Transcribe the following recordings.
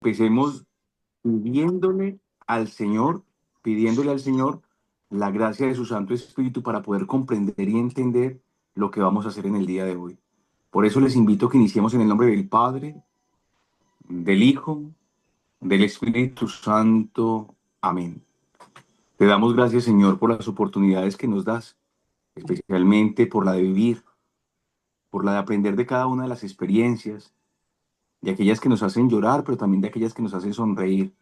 Empecemos pidiéndole al Señor, pidiéndole al Señor la gracia de su Santo Espíritu para poder comprender y entender lo que vamos a hacer en el día de hoy. Por eso les invito a que iniciemos en el nombre del Padre, del Hijo, del Espíritu Santo. Amén. Te damos gracias, Señor, por las oportunidades que nos das, especialmente por la de vivir, por la de aprender de cada una de las experiencias, de aquellas que nos hacen llorar, pero también de aquellas que nos hacen sonreír,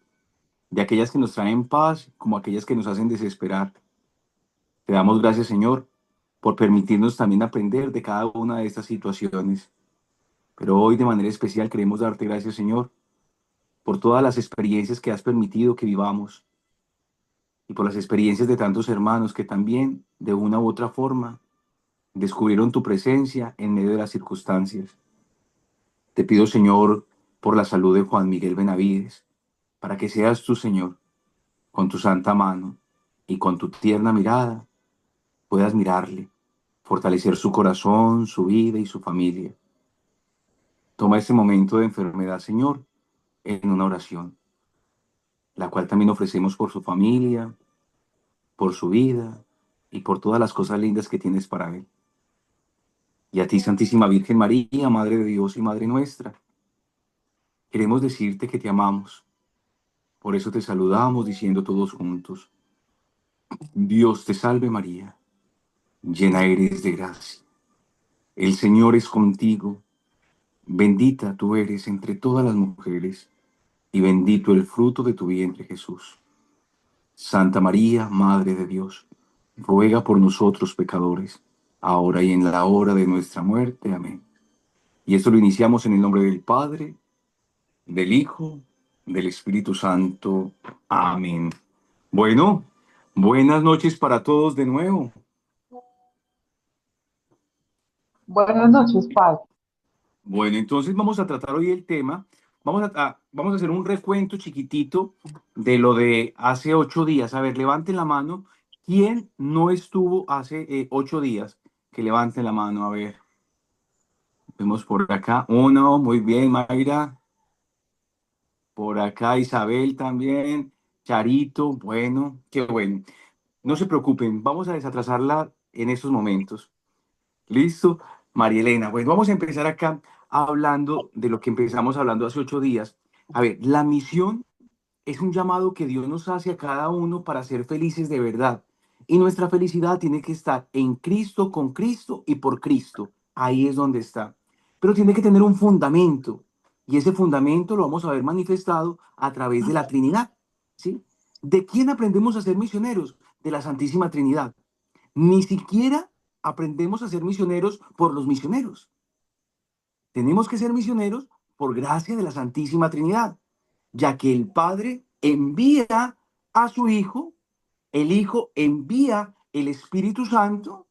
de aquellas que nos traen paz como aquellas que nos hacen desesperar. Te damos gracias, Señor, por permitirnos también aprender de cada una de estas situaciones. Pero hoy de manera especial queremos darte gracias, Señor, por todas las experiencias que has permitido que vivamos y por las experiencias de tantos hermanos que también, de una u otra forma, descubrieron tu presencia en medio de las circunstancias. Te pido, Señor, por la salud de Juan Miguel Benavides, para que seas tú, Señor, con tu santa mano y con tu tierna mirada, puedas mirarle, fortalecer su corazón, su vida y su familia. Toma este momento de enfermedad, Señor, en una oración, la cual también ofrecemos por su familia, por su vida y por todas las cosas lindas que tienes para él. Y a ti, Santísima Virgen María, Madre de Dios y Madre nuestra, queremos decirte que te amamos. Por eso te saludamos diciendo todos juntos: Dios te salve María, llena eres de gracia. El Señor es contigo. Bendita tú eres entre todas las mujeres, y bendito el fruto de tu vientre, Jesús. Santa María, Madre de Dios, ruega por nosotros pecadores, ahora y en la hora de nuestra muerte. Amén. Y esto lo iniciamos en el nombre del Padre, del Hijo, del Espíritu Santo. Amén. Bueno, buenas noches para todos de nuevo. Buenas noches, Padre. Bueno, entonces vamos a tratar hoy el tema. Vamos a hacer un recuento chiquitito de lo de hace 8 días. A ver, levanten la mano. ¿Quién no estuvo hace 8 días? Que levanten la mano. A ver, vemos por acá. Uno, muy bien, Mayra. Por acá Isabel también. Charito, bueno, qué bueno. No se preocupen, vamos a desatrasarla en estos momentos. ¿Listo? María Elena, bueno, vamos a empezar acá hablando de lo que empezamos hablando hace 8 días. A ver, la misión es un llamado que Dios nos hace a cada uno para ser felices de verdad. Y nuestra felicidad tiene que estar en Cristo, con Cristo y por Cristo. Ahí es donde está. Pero tiene que tener un fundamento. Y ese fundamento lo vamos a ver manifestado a través de la Trinidad. ¿Sí? ¿De quién aprendemos a ser misioneros? De la Santísima Trinidad. Ni siquiera aprendemos a ser misioneros por los misioneros. Tenemos que ser misioneros por gracia de la Santísima Trinidad, ya que el Padre envía a su Hijo, el Hijo envía el Espíritu Santo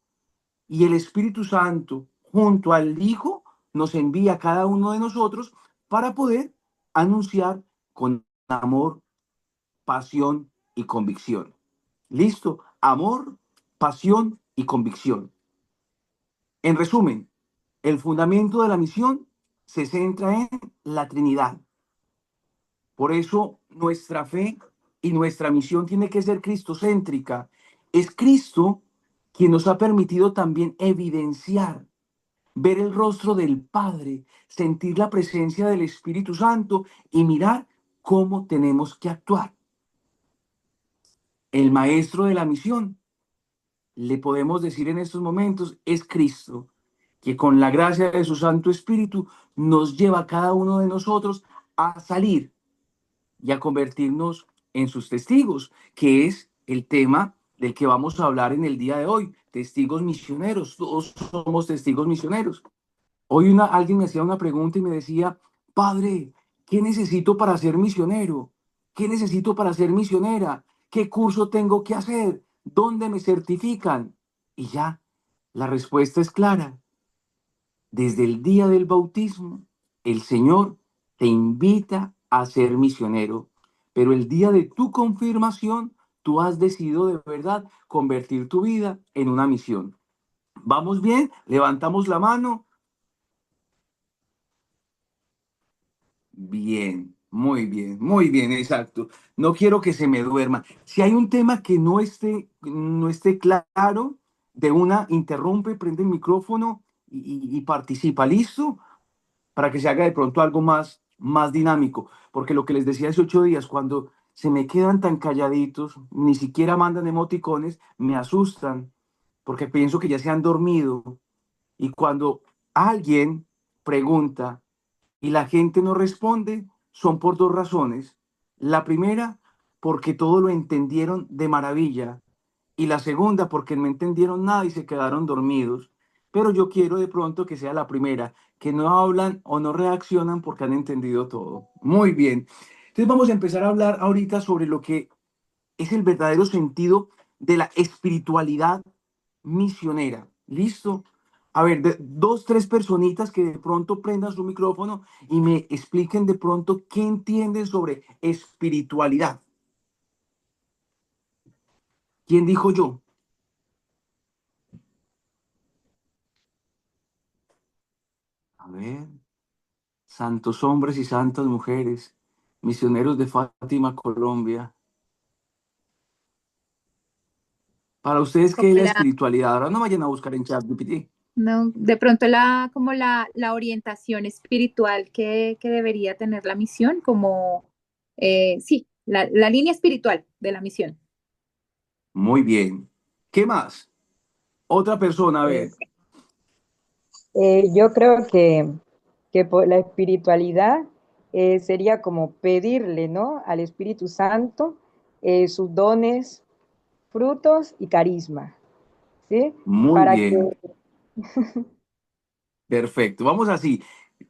y el Espíritu Santo junto al Hijo nos envía a cada uno de nosotros para poder anunciar con amor, pasión y convicción. ¿Listo? Amor, pasión y convicción. En resumen, el fundamento de la misión se centra en la Trinidad. Por eso nuestra fe y nuestra misión tiene que ser cristocéntrica. Es Cristo quien nos ha permitido también evidenciar, ver el rostro del Padre, sentir la presencia del Espíritu Santo y mirar cómo tenemos que actuar. El maestro de la misión, le podemos decir en estos momentos, es Cristo, que con la gracia de su Santo Espíritu nos lleva a cada uno de nosotros a salir y a convertirnos en sus testigos, que es el tema del que vamos a hablar en el día de hoy. Testigos misioneros, todos somos testigos misioneros. Hoy alguien me hacía una pregunta y me decía: Padre, ¿qué necesito para ser misionero? ¿Qué necesito para ser misionera? ¿Qué curso tengo que hacer? ¿Dónde me certifican? Y ya, la respuesta es clara. Desde el día del bautismo, el Señor te invita a ser misionero, pero el día de tu confirmación, tú has decidido de verdad convertir tu vida en una misión. ¿Vamos bien? Levantamos la mano. Bien, muy bien, exacto. No quiero que se me duerma. Si hay un tema que no esté claro, de una interrumpe, prende el micrófono y participa. ¿Listo? Para que se haga de pronto algo más dinámico. Porque lo que les decía hace 8 días, cuando se me quedan tan calladitos, ni siquiera mandan emoticones, me asustan, porque pienso que ya se han dormido. Y cuando alguien pregunta y la gente no responde, son por dos razones. La primera, porque todo lo entendieron de maravilla. Y la segunda, porque no entendieron nada y se quedaron dormidos. Pero yo quiero de pronto que sea la primera, que no hablan o no reaccionan porque han entendido todo. Muy bien. Entonces vamos a empezar a hablar ahorita sobre lo que es el verdadero sentido de la espiritualidad misionera. ¿Listo? A ver, dos, tres personitas que de pronto prendan su micrófono y me expliquen de pronto qué entienden sobre espiritualidad. ¿Quién dijo yo? A ver, santos hombres y santas mujeres, misioneros de Fátima, Colombia. Para ustedes, ¿qué Como es la la, espiritualidad? Ahora no vayan a buscar en ChatGPT. no, de pronto como la orientación espiritual que debería tener la misión, como, sí, la línea espiritual de la misión. Muy bien. ¿Qué más? Otra persona, a ver. Pues, yo creo que la espiritualidad sería como pedirle, ¿no? Al Espíritu Santo sus dones, frutos y carisma, ¿sí? Muy Para que, bien. Perfecto. Vamos así.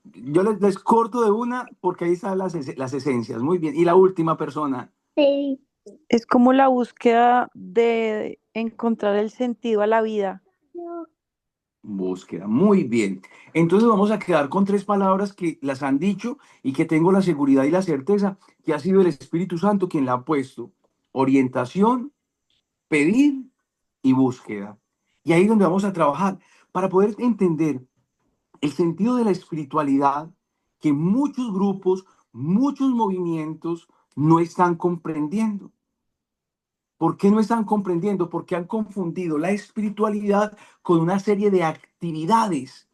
Yo les corto de una porque ahí están las esencias. Muy bien. Y la última persona, Sí. Es como la búsqueda de encontrar el sentido a la vida. búsqueda. Muy bien. Entonces vamos a quedar con tres palabras que las han dicho y que tengo la seguridad y la certeza que ha sido el Espíritu Santo quien la ha puesto. Orientación, pedir y búsqueda. Y ahí es donde vamos a trabajar para poder entender el sentido de la espiritualidad que muchos grupos, muchos movimientos no están comprendiendo. ¿Por qué no están comprendiendo? Porque han confundido la espiritualidad con una serie de actividades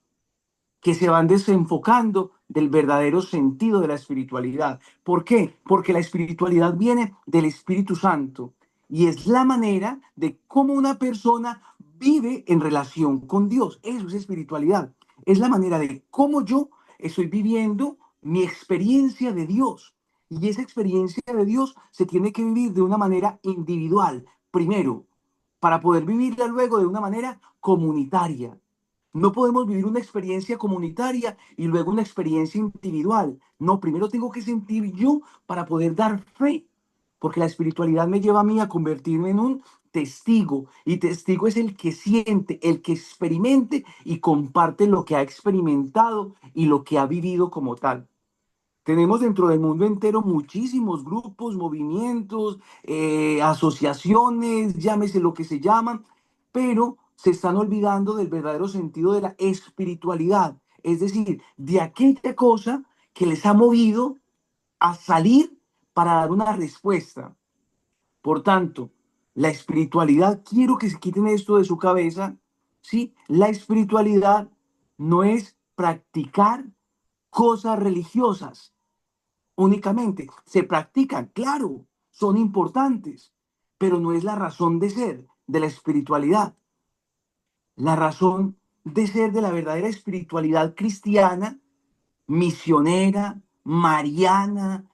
que se van desenfocando del verdadero sentido de la espiritualidad. ¿Por qué? Porque la espiritualidad viene del Espíritu Santo y es la manera de cómo una persona vive en relación con Dios. Eso es espiritualidad. Es la manera de cómo yo estoy viviendo mi experiencia de Dios. Y esa experiencia de Dios se tiene que vivir de una manera individual, primero, para poder vivirla luego de una manera comunitaria. No podemos vivir una experiencia comunitaria y luego una experiencia individual. No, primero tengo que sentir yo para poder dar fe, porque la espiritualidad me lleva a mí a convertirme en un testigo y testigo es el que siente, el que experimente y comparte lo que ha experimentado y lo que ha vivido como tal. Tenemos dentro del mundo entero muchísimos grupos, movimientos, asociaciones, llámese lo que se llaman, pero se están olvidando del verdadero sentido de la espiritualidad, es decir, de aquella cosa que les ha movido a salir para dar una respuesta. Por tanto, la espiritualidad, quiero que se quiten esto de su cabeza, ¿sí? La espiritualidad no es practicar cosas religiosas únicamente. Se practican, claro, son importantes, pero no es la razón de ser de la espiritualidad. La razón de ser de la verdadera espiritualidad cristiana, misionera, mariana,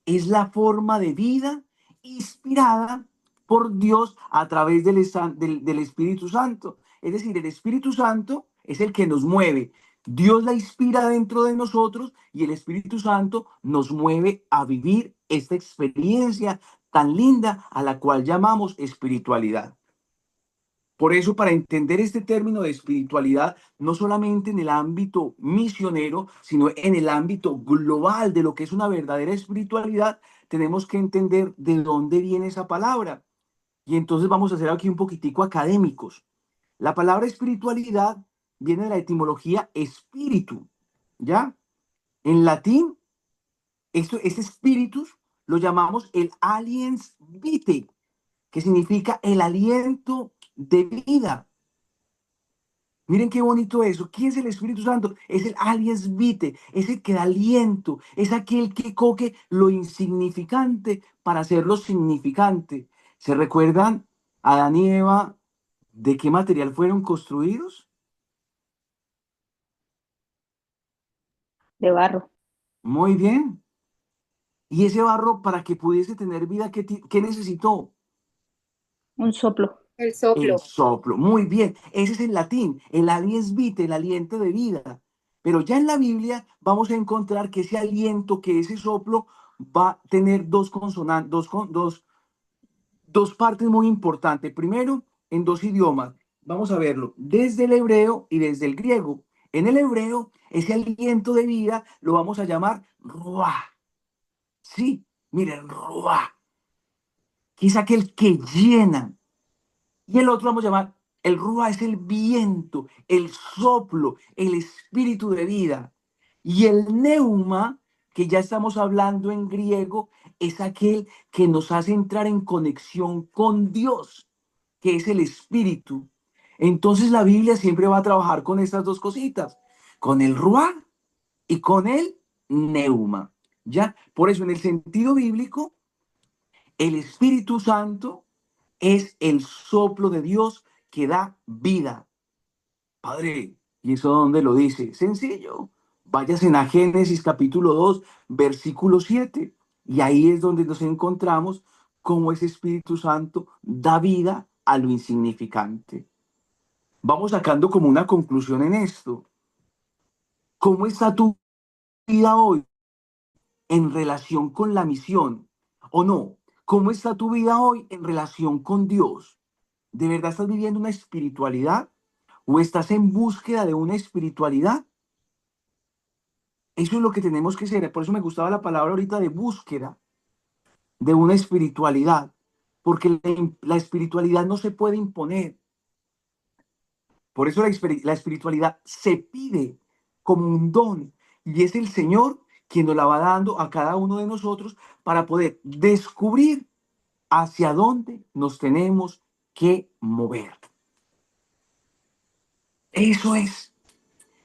es la forma de vida inspirada por Dios a través del Espíritu Santo. Es decir, el Espíritu Santo es el que nos mueve. Dios la inspira dentro de nosotros y el Espíritu Santo nos mueve a vivir esta experiencia tan linda a la cual llamamos espiritualidad. Por eso, para entender este término de espiritualidad, no solamente en el ámbito misionero, sino en el ámbito global de lo que es una verdadera espiritualidad, tenemos que entender de dónde viene esa palabra. Y entonces vamos a ser aquí un poquitico académicos. La palabra espiritualidad viene de la etimología espíritu, ¿ya? En latín Este espíritu lo llamamos el aliens vitae, que significa el aliento de vida. Miren qué bonito eso. ¿Quién es el Espíritu Santo? Es el alias vitae, es el que da aliento, es aquel que coge lo insignificante para hacerlo significante. ¿Se recuerdan Adán y Eva de qué material fueron construidos? De barro. Muy bien. Y ese barro, para que pudiese tener vida, ¿qué necesitó? Un soplo. El El soplo. soplo. Muy bien. Ese es el latín, el aliens vitae, el aliento de vida. Pero ya en la Biblia vamos a encontrar que ese aliento, que ese soplo va a tener dos consonantes, dos partes muy importantes. Primero, en dos idiomas. Vamos a verlo desde el hebreo y desde el griego. En el hebreo, ese aliento de vida lo vamos a llamar ruah. Sí, miren, ruah, que es aquel que llena. Y el otro vamos a llamar, el Rúa es el viento, el soplo, el espíritu de vida. Y el neuma, que ya estamos hablando en griego, es aquel que nos hace entrar en conexión con Dios, que es el espíritu. Entonces la Biblia siempre va a trabajar con estas dos cositas, con el Rúa y con el neuma. ¿Ya? Por eso en el sentido bíblico, el Espíritu Santo es el soplo de Dios que da vida. Padre, ¿y eso dónde lo dice? Sencillo. Váyase a Génesis capítulo 2, versículo 7. Y ahí es donde nos encontramos cómo ese Espíritu Santo da vida a lo insignificante. Vamos sacando como una conclusión en esto. ¿Cómo está tu vida hoy en relación con la misión? ¿O no? ¿Cómo está tu vida hoy en relación con Dios? ¿De verdad estás viviendo una espiritualidad? ¿O estás en búsqueda de una espiritualidad? Eso es lo que tenemos que ser. Por eso me gustaba la palabra ahorita de búsqueda de una espiritualidad. Porque la espiritualidad no se puede imponer. Por eso la espiritualidad se pide como un don. Y es el Señor quien nos la va dando a cada uno de nosotros para poder descubrir hacia dónde nos tenemos que mover. Eso es.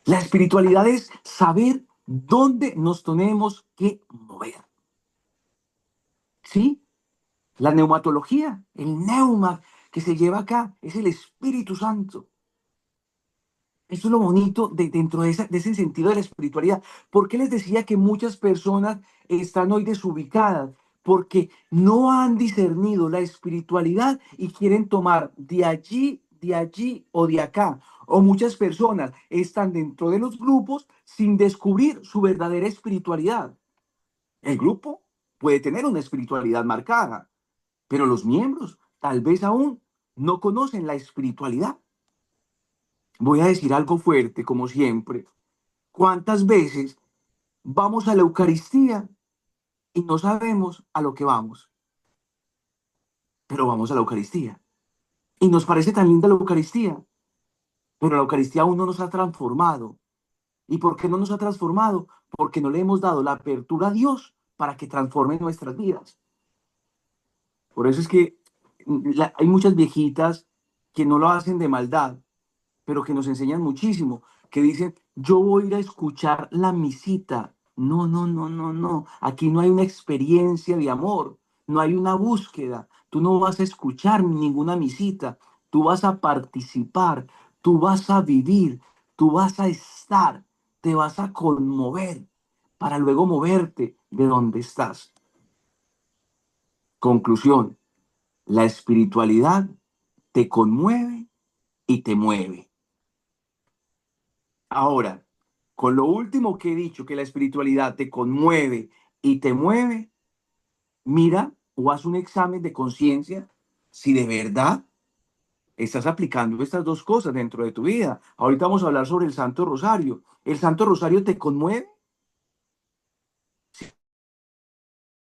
La espiritualidad es saber dónde nos tenemos que mover. ¿Sí? La neumatología, el neuma que se lleva acá, es el Espíritu Santo. Eso es lo bonito dentro de ese sentido de la espiritualidad. ¿Por qué les decía que muchas personas están hoy desubicadas? Porque no han discernido la espiritualidad y quieren tomar de allí o de acá. O muchas personas están dentro de los grupos sin descubrir su verdadera espiritualidad. El grupo puede tener una espiritualidad marcada, pero los miembros tal vez aún no conocen la espiritualidad. Voy a decir algo fuerte, como siempre. ¿Cuántas veces vamos a la Eucaristía y no sabemos a lo que vamos? Pero vamos a la Eucaristía. Y nos parece tan linda la Eucaristía, pero la Eucaristía aún no nos ha transformado. ¿Y por qué no nos ha transformado? Porque no le hemos dado la apertura a Dios para que transforme nuestras vidas. Por eso es que hay muchas viejitas que no lo hacen de maldad, pero que nos enseñan muchísimo, que dicen, yo voy a ir a escuchar la misita. No, no, no, no, no. Aquí no hay una experiencia de amor, no hay una búsqueda. Tú no vas a escuchar ninguna misita, tú vas a participar, tú vas a vivir, tú vas a estar, te vas a conmover para luego moverte de donde estás. Conclusión, la espiritualidad te conmueve y te mueve. Ahora, con lo último que he dicho, que la espiritualidad te conmueve y te mueve, mira o haz un examen de conciencia si de verdad estás aplicando estas dos cosas dentro de tu vida. Ahorita vamos a hablar sobre el Santo Rosario. ¿El Santo Rosario te conmueve?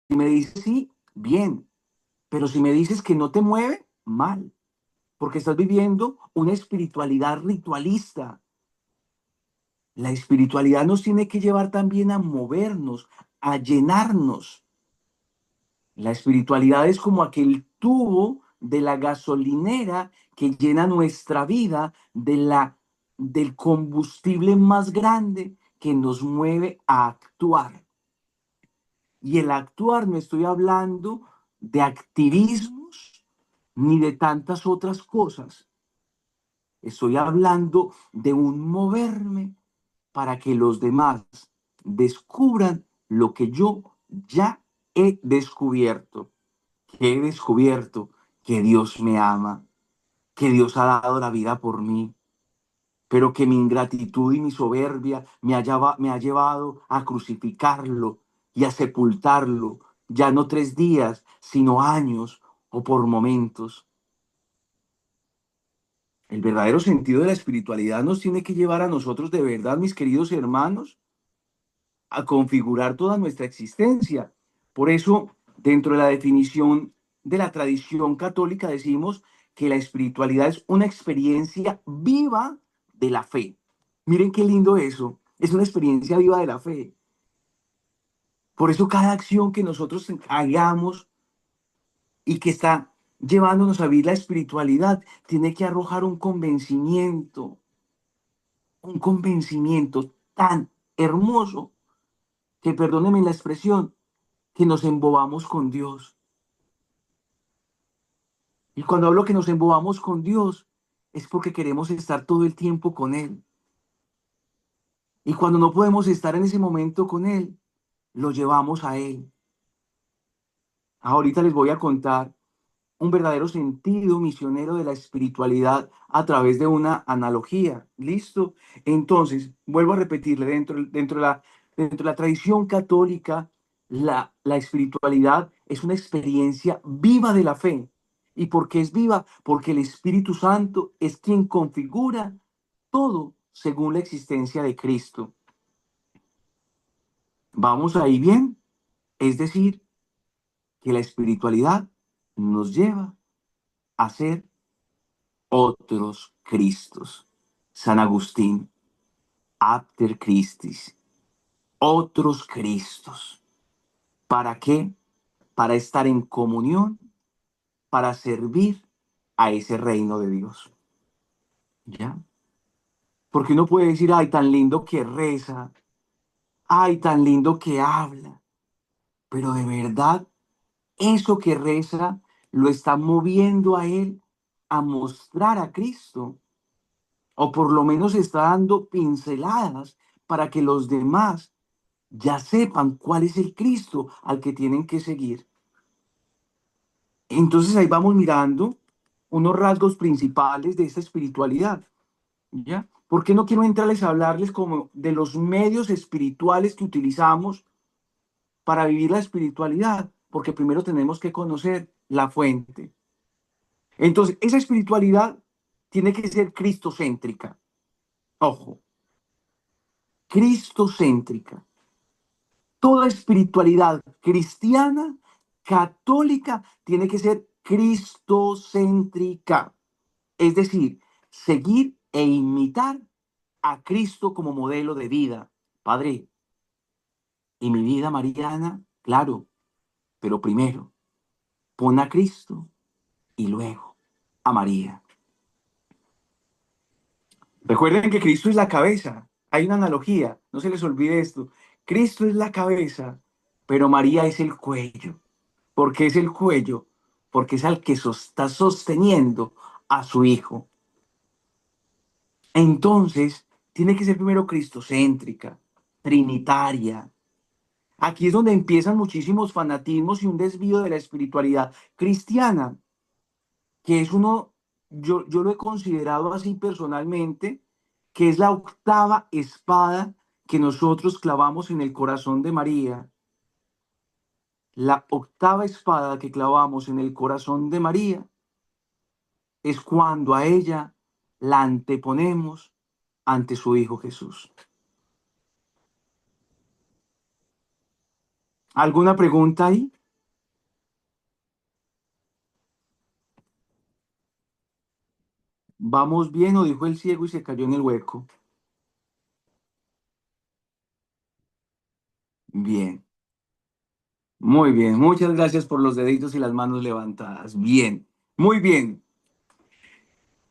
Si me dices sí, bien. Pero si me dices que no te mueve, mal. Porque estás viviendo una espiritualidad ritualista. La espiritualidad nos tiene que llevar también a movernos, a llenarnos. La espiritualidad es como aquel tubo de la gasolinera que llena nuestra vida del combustible más grande que nos mueve a actuar. Y el actuar no estoy hablando de activismos ni de tantas otras cosas. Estoy hablando de un moverme para que los demás descubran lo que yo ya he descubierto. Que he descubierto que Dios me ama, que Dios ha dado la vida por mí, pero que mi ingratitud y mi soberbia me ha llevado a crucificarlo y a sepultarlo, ya no 3 días, sino años o por momentos. El verdadero sentido de la espiritualidad nos tiene que llevar a nosotros de verdad, mis queridos hermanos, a configurar toda nuestra existencia. Por eso, dentro de la definición de la tradición católica, decimos que la espiritualidad es una experiencia viva de la fe. Miren qué lindo eso. Es una experiencia viva de la fe. Por eso cada acción que nosotros hagamos y que está llevándonos a vivir la espiritualidad tiene que arrojar un convencimiento tan hermoso que, perdónenme la expresión, que nos embobamos con Dios. Y cuando hablo que nos embobamos con Dios, es porque queremos estar todo el tiempo con Él. Y cuando no podemos estar en ese momento con Él, lo llevamos a Él. Ahorita les voy a contar un verdadero sentido misionero de la espiritualidad a través de una analogía. ¿Listo? Entonces, vuelvo a repetirle, dentro de la tradición católica, la espiritualidad es una experiencia viva de la fe. ¿Y por qué es viva? Porque el Espíritu Santo es quien configura todo según la existencia de Cristo. ¿Vamos ahí bien? Es decir, que la espiritualidad nos lleva a ser otros Cristos. San Agustín, Apter Christis, otros Cristos. ¿Para qué? Para estar en comunión, para servir a ese reino de Dios. ¿Ya? Porque uno puede decir, ay, tan lindo que reza, ay, tan lindo que habla, pero de verdad, eso que reza lo está moviendo a él a mostrar a Cristo, o por lo menos está dando pinceladas para que los demás ya sepan cuál es el Cristo al que tienen que seguir. Entonces ahí vamos mirando unos rasgos principales de esta espiritualidad, ¿ya? ¿Por qué no quiero entrarles a hablarles como de los medios espirituales que utilizamos para vivir la espiritualidad? Porque primero tenemos que conocer la fuente. Entonces, esa espiritualidad tiene que ser cristocéntrica. Ojo, cristocéntrica. Toda espiritualidad cristiana, católica, tiene que ser cristocéntrica. Es decir, seguir e imitar a Cristo como modelo de vida. Padre, y mi vida mariana, claro, pero primero pon a Cristo y luego a María. Recuerden que Cristo es la cabeza. Hay una analogía, no se les olvide esto. Cristo es la cabeza, pero María es el cuello. ¿Por qué es el cuello? Porque es al que está sosteniendo a su hijo. Entonces, tiene que ser primero cristocéntrica, trinitaria. Aquí es donde empiezan muchísimos fanatismos y un desvío de la espiritualidad cristiana, que es uno, yo lo he considerado así personalmente, que es la octava espada que nosotros clavamos en el corazón de María. La octava espada que clavamos en el corazón de María es cuando a ella la anteponemos ante su Hijo Jesús. ¿Alguna pregunta ahí? ¿Vamos bien o dijo el ciego y se cayó en el hueco? Bien. Muy bien, muchas gracias por los deditos y las manos levantadas. Bien, muy bien.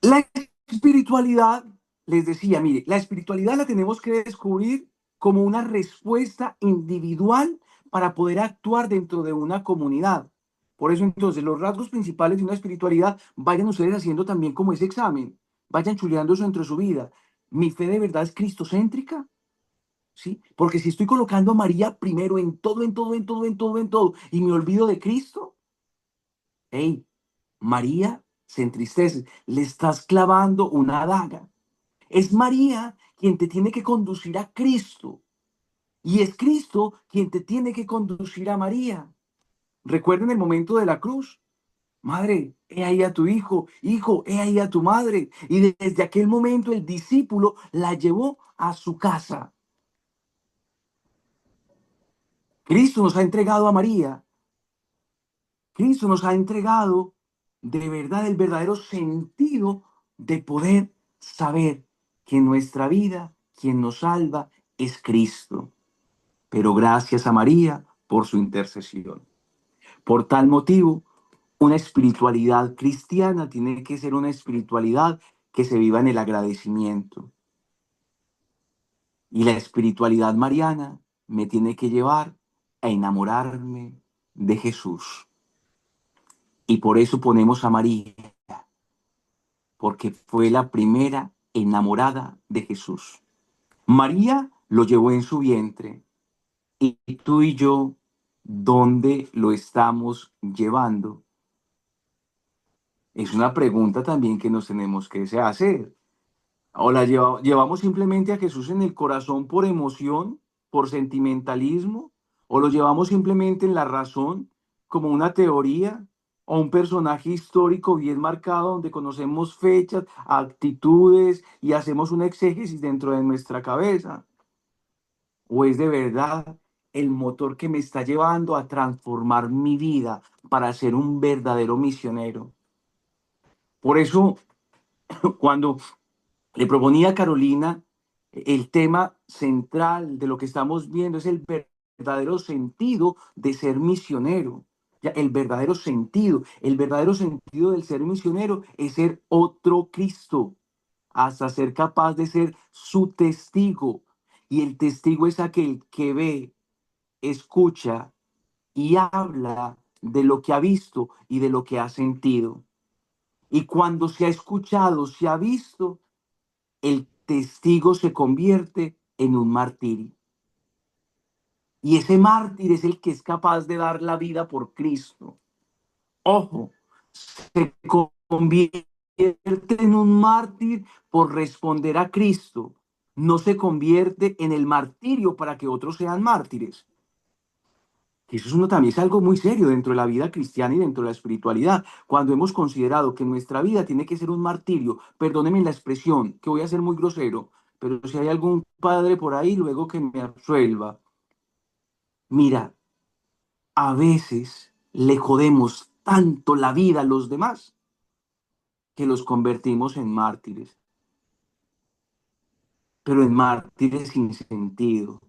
La espiritualidad, les decía, mire, la espiritualidad la tenemos que descubrir como una respuesta individual para poder actuar dentro de una comunidad. Por eso entonces los rasgos principales de una espiritualidad, vayan ustedes haciendo también como ese examen, vayan chuleando eso dentro de su vida. ¿Mi fe de verdad es cristocéntrica? ¿Sí? Porque si estoy colocando a María primero en todo, en todo, en todo, en todo, en todo, y me olvido de Cristo, hey, María se entristece, le estás clavando una daga. Es María quien te tiene que conducir a Cristo y es Cristo quien te tiene que conducir a María. Recuerden el momento de la cruz. Madre, he ahí a tu hijo, hijo, he ahí a tu madre. Y desde aquel momento el discípulo la llevó a su casa. Cristo nos ha entregado a María. Cristo nos ha entregado de verdad el verdadero sentido de poder saber que en nuestra vida quien nos salva es Cristo. Pero gracias a María por su intercesión. Por tal motivo, una espiritualidad cristiana tiene que ser una espiritualidad que se viva en el agradecimiento. Y la espiritualidad mariana me tiene que llevar a enamorarme de Jesús. Y por eso ponemos a María, porque fue la primera enamorada de Jesús. María lo llevó en su vientre. Y tú y yo, ¿dónde lo estamos llevando? Es una pregunta también que nos tenemos que hacer. ¿O la llevamos simplemente a Jesús en el corazón por emoción, por sentimentalismo? ¿O lo llevamos simplemente en la razón, como una teoría o un personaje histórico bien marcado donde conocemos fechas, actitudes y hacemos una exégesis dentro de nuestra cabeza? ¿O es de verdad el motor que me está llevando a transformar mi vida para ser un verdadero misionero? Por eso, cuando le proponía a Carolina, el tema central de lo que estamos viendo es el verdadero sentido de ser misionero. Ya, el verdadero sentido del ser misionero es ser otro Cristo, hasta ser capaz de ser su testigo. Y el testigo es aquel que ve, escucha y habla de lo que ha visto y de lo que ha sentido. Y cuando se ha escuchado, se ha visto, el testigo se convierte en un mártir. Y ese mártir es el que es capaz de dar la vida por Cristo. Ojo, se convierte en un mártir por responder a Cristo. No se convierte en el martirio para que otros sean mártires. Eso es también es algo muy serio dentro de la vida cristiana y dentro de la espiritualidad. Cuando hemos considerado que nuestra vida tiene que ser un martirio, perdónenme la expresión, que voy a ser muy grosero, pero si hay algún padre por ahí, luego que me absuelva. Mira, a veces le jodemos tanto la vida a los demás que los convertimos en mártires, pero en mártires sin sentido,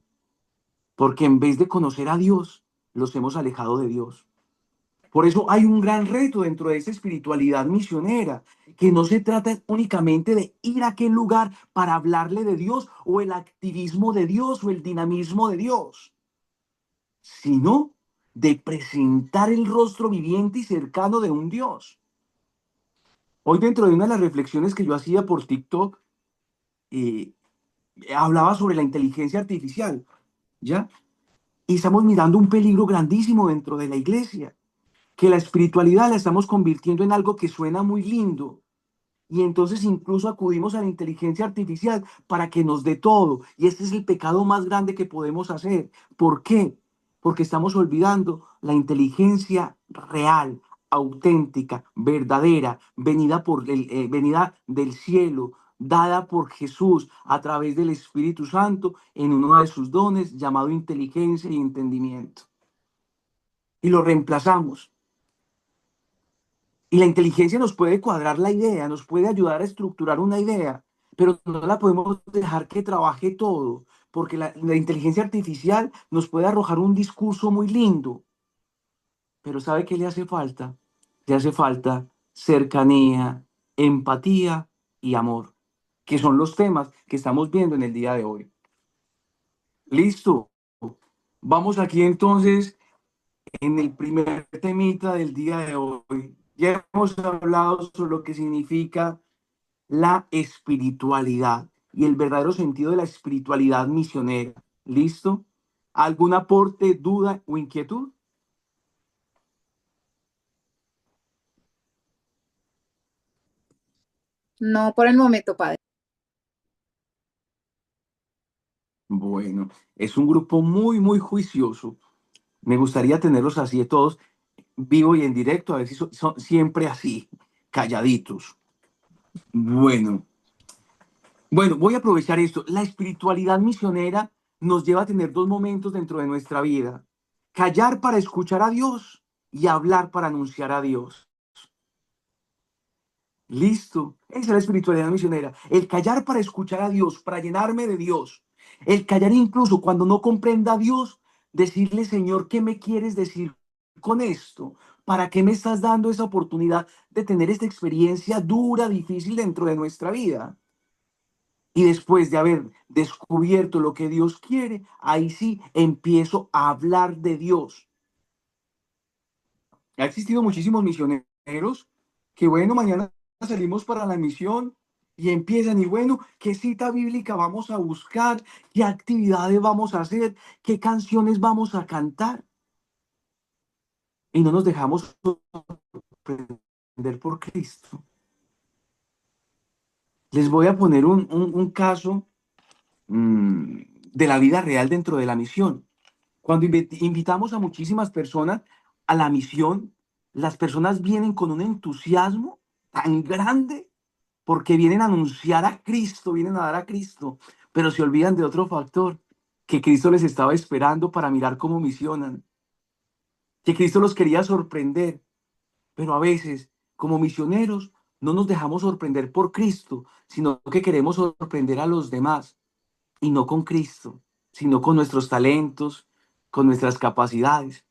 porque en vez de conocer a Dios, los hemos alejado de Dios. Por eso hay un gran reto dentro de esa espiritualidad misionera, que no se trata únicamente de ir a aquel lugar para hablarle de Dios o el activismo de Dios o el dinamismo de Dios, sino de presentar el rostro viviente y cercano de un Dios. Hoy dentro de una de las reflexiones que yo hacía por TikTok, eh, hablaba sobre la inteligencia artificial, ¿ya? Y estamos mirando un peligro grandísimo dentro de la iglesia, que la espiritualidad la estamos convirtiendo en algo que suena muy lindo. Y entonces incluso acudimos a la inteligencia artificial para que nos dé todo. Y este es el pecado más grande que podemos hacer. ¿Por qué? Porque estamos olvidando la inteligencia real, auténtica, verdadera, venida del cielo, dada por Jesús a través del Espíritu Santo en uno de sus dones llamado inteligencia y entendimiento. Y lo reemplazamos. Y la inteligencia nos puede cuadrar la idea, nos puede ayudar a estructurar una idea, pero no la podemos dejar que trabaje todo, porque la inteligencia artificial nos puede arrojar un discurso muy lindo, pero ¿sabe qué le hace falta? Le hace falta cercanía, empatía y amor, que son los temas que estamos viendo en el día de hoy. Listo. Vamos aquí entonces en el primer temita del día de hoy. Ya hemos hablado sobre lo que significa la espiritualidad y el verdadero sentido de la espiritualidad misionera. ¿Listo? ¿Algún aporte, duda o inquietud? No por el momento, padre. Bueno, es un grupo muy, muy juicioso. Me gustaría tenerlos así de todos, vivo y en directo, a ver si son siempre así, calladitos. Bueno, bueno, voy a aprovechar esto. La espiritualidad misionera nos lleva a tener dos momentos dentro de nuestra vida. Callar para escuchar a Dios y hablar para anunciar a Dios. Listo. Esa es la espiritualidad misionera. El callar para escuchar a Dios, para llenarme de Dios. El callar incluso cuando no comprenda a Dios, decirle, Señor, ¿qué me quieres decir con esto? ¿Para qué me estás dando esa oportunidad de tener esta experiencia dura, difícil dentro de nuestra vida? Y después de haber descubierto lo que Dios quiere, ahí sí empiezo a hablar de Dios. Ha existido muchísimos misioneros que, bueno, mañana salimos para la misión y empiezan, y bueno, ¿qué cita bíblica vamos a buscar? ¿Qué actividades vamos a hacer? ¿Qué canciones vamos a cantar? Y no nos dejamos sorprender por Cristo. Les voy a poner un caso mmm, de la vida real dentro de la misión. Cuando invitamos a muchísimas personas a la misión, las personas vienen con un entusiasmo tan grande porque vienen a anunciar a Cristo, vienen a dar a Cristo, pero se olvidan de otro factor, que Cristo les estaba esperando para mirar cómo misionan, que Cristo los quería sorprender, pero a veces, como misioneros, no nos dejamos sorprender por Cristo, sino que queremos sorprender a los demás, y no con Cristo, sino con nuestros talentos, con nuestras capacidades.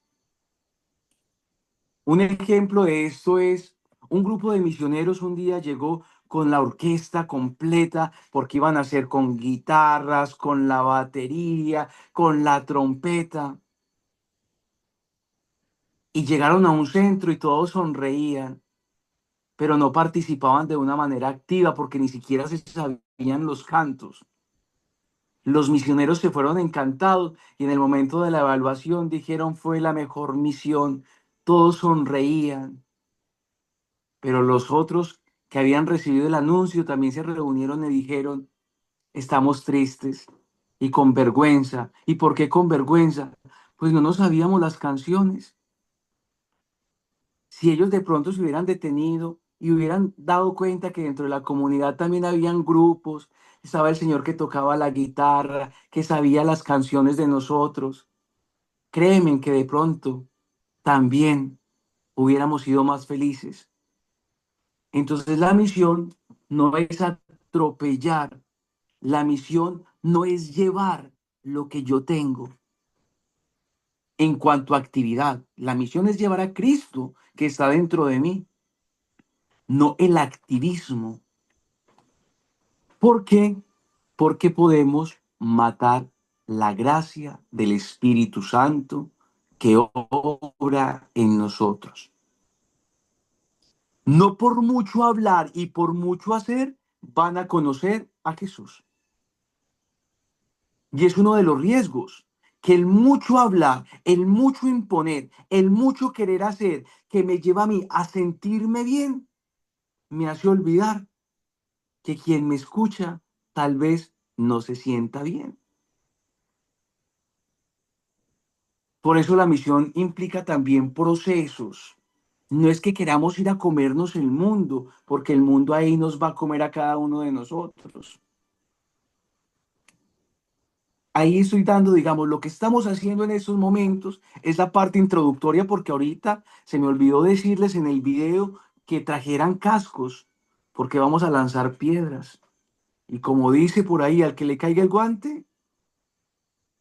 Un ejemplo de esto es un grupo de misioneros un día llegó con la orquesta completa porque iban a hacer con guitarras, con la batería, con la trompeta. Y llegaron a un centro y todos sonreían, pero no participaban de una manera activa porque ni siquiera se sabían los cantos. Los misioneros se fueron encantados y en el momento de la evaluación dijeron fue la mejor misión. Todos sonreían. Pero los otros que habían recibido el anuncio también se reunieron y dijeron, estamos tristes y con vergüenza. ¿Y por qué con vergüenza? Pues no nos sabíamos las canciones. Si ellos de pronto se hubieran detenido y hubieran dado cuenta que dentro de la comunidad también habían grupos, estaba el señor que tocaba la guitarra, que sabía las canciones de nosotros, créeme que de pronto también hubiéramos sido más felices. Entonces la misión no es atropellar, la misión no es llevar lo que yo tengo en cuanto a actividad. La misión es llevar a Cristo que está dentro de mí, no el activismo. ¿Por qué? Porque podemos matar la gracia del Espíritu Santo que obra en nosotros. No por mucho hablar y por mucho hacer van a conocer a Jesús. Y es uno de los riesgos, que el mucho hablar, el mucho imponer, el mucho querer hacer, que me lleva a mí a sentirme bien, me hace olvidar que quien me escucha tal vez no se sienta bien. Por eso la misión implica también procesos. No es que queramos ir a comernos el mundo, porque el mundo ahí nos va a comer a cada uno de nosotros. Ahí estoy dando, digamos, lo que estamos haciendo en estos momentos es la parte introductoria porque ahorita se me olvidó decirles en el video que trajeran cascos porque vamos a lanzar piedras. Y como dice por ahí, al que le caiga el guante,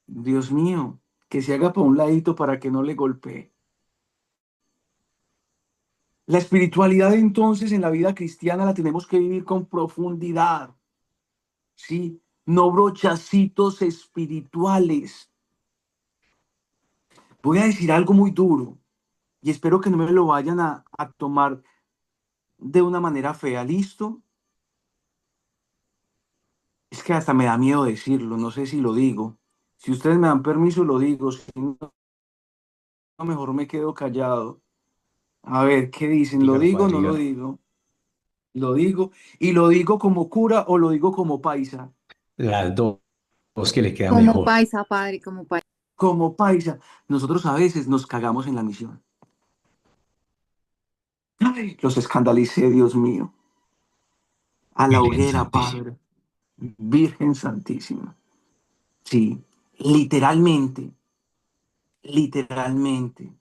Dios mío, que se haga para un ladito para que no le golpee. La espiritualidad entonces en la vida cristiana la tenemos que vivir con profundidad, ¿sí? No brochacitos espirituales. Voy a decir algo muy duro y espero que no me lo vayan a tomar de una manera fea, ¿listo? Es que hasta me da miedo decirlo, no sé si lo digo. Si ustedes me dan permiso, lo digo. Si no, mejor me quedo callado. A ver, ¿qué dicen? ¿Lo Dígalo, digo o padre, no lo dígalo. digo? Lo digo. ¿Y lo digo como cura o lo digo como paisa? Las dos que le queda Como mejor. paisa, padre, como paisa. Como paisa. Nosotros a veces nos cagamos en la misión. Ay, los escandalicé, Dios mío. A la Virgen hoguera, Santísima. Padre. Virgen Santísima. Sí, literalmente, literalmente,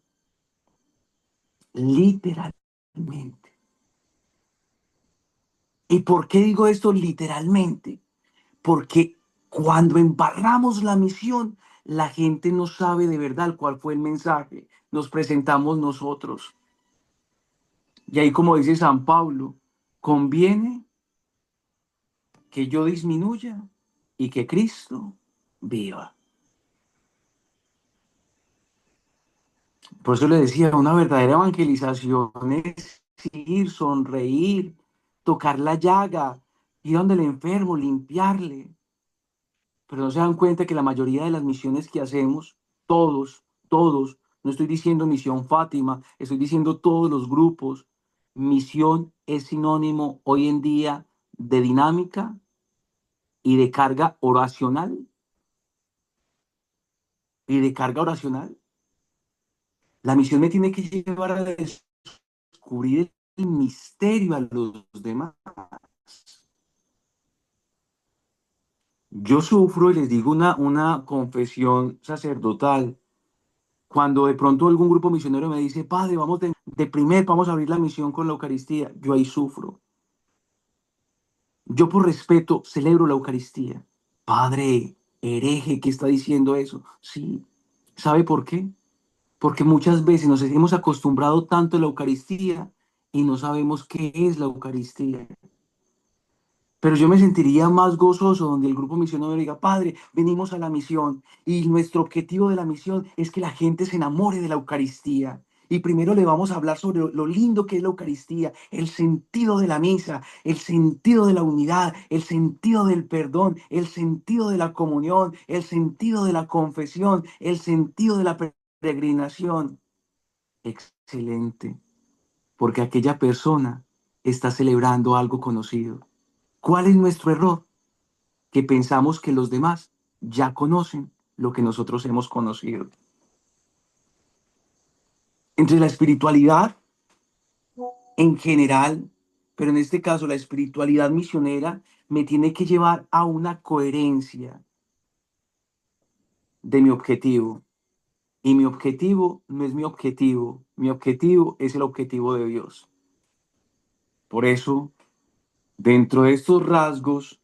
literalmente. ¿Y por qué digo esto literalmente? Porque cuando embarramos la misión, la gente no sabe de verdad cuál fue el mensaje. Nos presentamos nosotros. Y ahí, como dice San Pablo, conviene que yo disminuya y que Cristo viva. Por eso le decía, una verdadera evangelización es ir, sonreír, tocar la llaga, ir donde el enfermo, limpiarle. Pero no se dan cuenta que la mayoría de las misiones que hacemos, todos, no estoy diciendo misión Fátima, estoy diciendo todos los grupos, misión es sinónimo hoy en día de dinámica y de carga oracional y de carga oracional. La misión me tiene que llevar a descubrir el misterio a los demás. Yo sufro y les digo una confesión sacerdotal. Cuando de pronto algún grupo misionero me dice, padre, vamos de primer, vamos a abrir la misión con la Eucaristía, yo ahí sufro. Yo por respeto celebro la Eucaristía. Padre, hereje, ¿qué está diciendo eso? Sí. ¿Sabe por qué? Porque muchas veces nos hemos acostumbrado tanto a la Eucaristía y no sabemos qué es la Eucaristía. Pero yo me sentiría más gozoso donde el grupo misionero diga, Padre, venimos a la misión y nuestro objetivo de la misión es que la gente se enamore de la Eucaristía. Y primero le vamos a hablar sobre lo lindo que es la Eucaristía, el sentido de la misa, el sentido de la unidad, el sentido del perdón, el sentido de la comunión, el sentido de la confesión, el sentido de la peregrinación. Excelente, porque aquella persona está celebrando algo conocido. ¿Cuál es nuestro error? Que pensamos que los demás ya conocen lo que nosotros hemos conocido. Entre la espiritualidad en general, pero en este caso la espiritualidad misionera, me tiene que llevar a una coherencia de mi objetivo. Y mi objetivo no es mi objetivo es el objetivo de Dios. Por eso, dentro de estos rasgos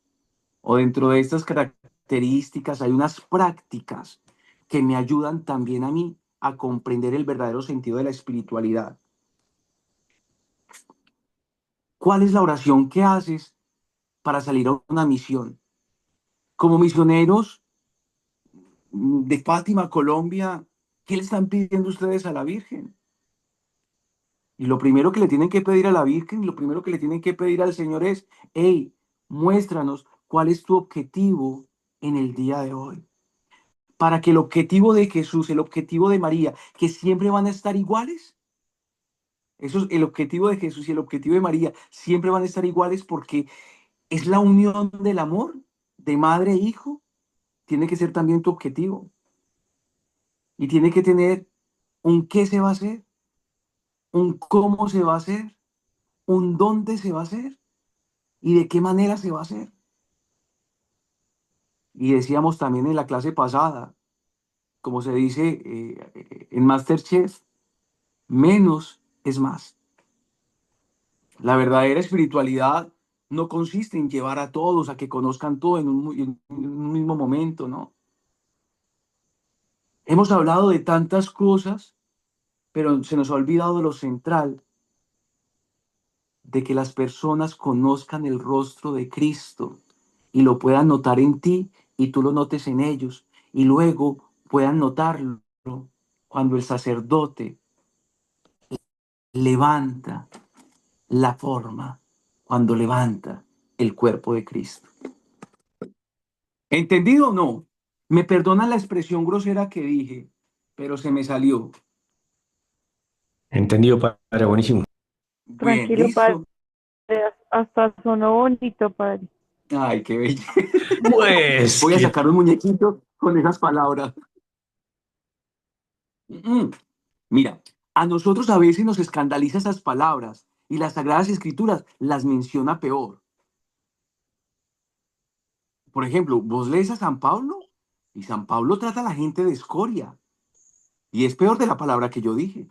o dentro de estas características hay unas prácticas que me ayudan también a mí a comprender el verdadero sentido de la espiritualidad. ¿Cuál es la oración que haces para salir a una misión? Como misioneros de Fátima, Colombia, ¿qué le están pidiendo ustedes a la Virgen? Y lo primero que le tienen que pedir a la Virgen, lo primero que le tienen que pedir al Señor es, hey, muéstranos cuál es tu objetivo en el día de hoy. Para que el objetivo de Jesús, el objetivo de María, que siempre van a estar iguales. Eso es el objetivo de Jesús y el objetivo de María, siempre van a estar iguales porque es la unión del amor de madre e hijo. Tiene que ser también tu objetivo. Y tiene que tener un qué se va a hacer, un cómo se va a hacer, un dónde se va a hacer y de qué manera se va a hacer. Y decíamos también en la clase pasada, como se dice en MasterChef, menos es más. La verdadera espiritualidad no consiste en llevar a todos a que conozcan todo en un mismo momento, ¿no? Hemos hablado de tantas cosas, pero se nos ha olvidado lo central, de que las personas conozcan el rostro de Cristo y lo puedan notar en ti y tú lo notes en ellos y luego puedan notarlo cuando el sacerdote levanta la forma, cuando levanta el cuerpo de Cristo. ¿Entendido o no? Me perdonan la expresión grosera que dije, pero se me salió. Entendido, padre, buenísimo. Bien, Tranquilo, padre, listo. hasta sonó bonito, padre. Ay, qué bello. Pues, Voy a que sacar un muñequito con esas palabras. Mira, a nosotros a veces nos escandaliza esas palabras y las Sagradas Escrituras las menciona peor. Por ejemplo, vos lees a San Pablo y San Pablo trata a la gente de escoria y es peor de la palabra que yo dije.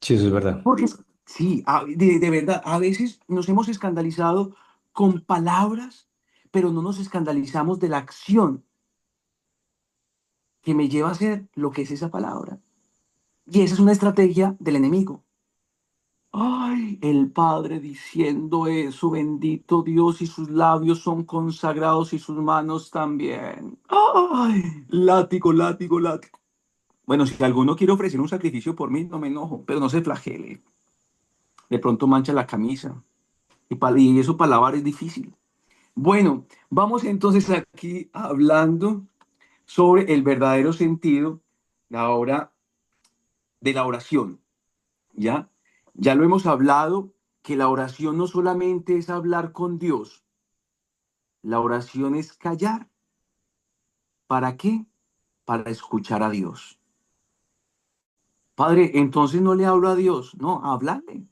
sí, eso es verdad. Porque sí, de verdad, a veces nos hemos escandalizado con palabras, pero no nos escandalizamos de la acción que me lleva a hacer lo que es esa palabra. Y esa es una estrategia del enemigo. Ay, el Padre diciendo eso, bendito Dios, y sus labios son consagrados y sus manos también. Ay, látigo, látigo, látigo. Bueno, si alguno quiere ofrecer un sacrificio por mí, no me enojo, pero no se flagele. De pronto mancha la camisa. Y eso para lavar es difícil. Bueno, vamos entonces aquí hablando sobre el verdadero sentido ahora de la oración. ¿Ya? Ya lo hemos hablado, que la oración no solamente es hablar con Dios, la oración es callar. ¿Para qué? Para escuchar a Dios. Padre, entonces no le hablo a Dios, no, háblale,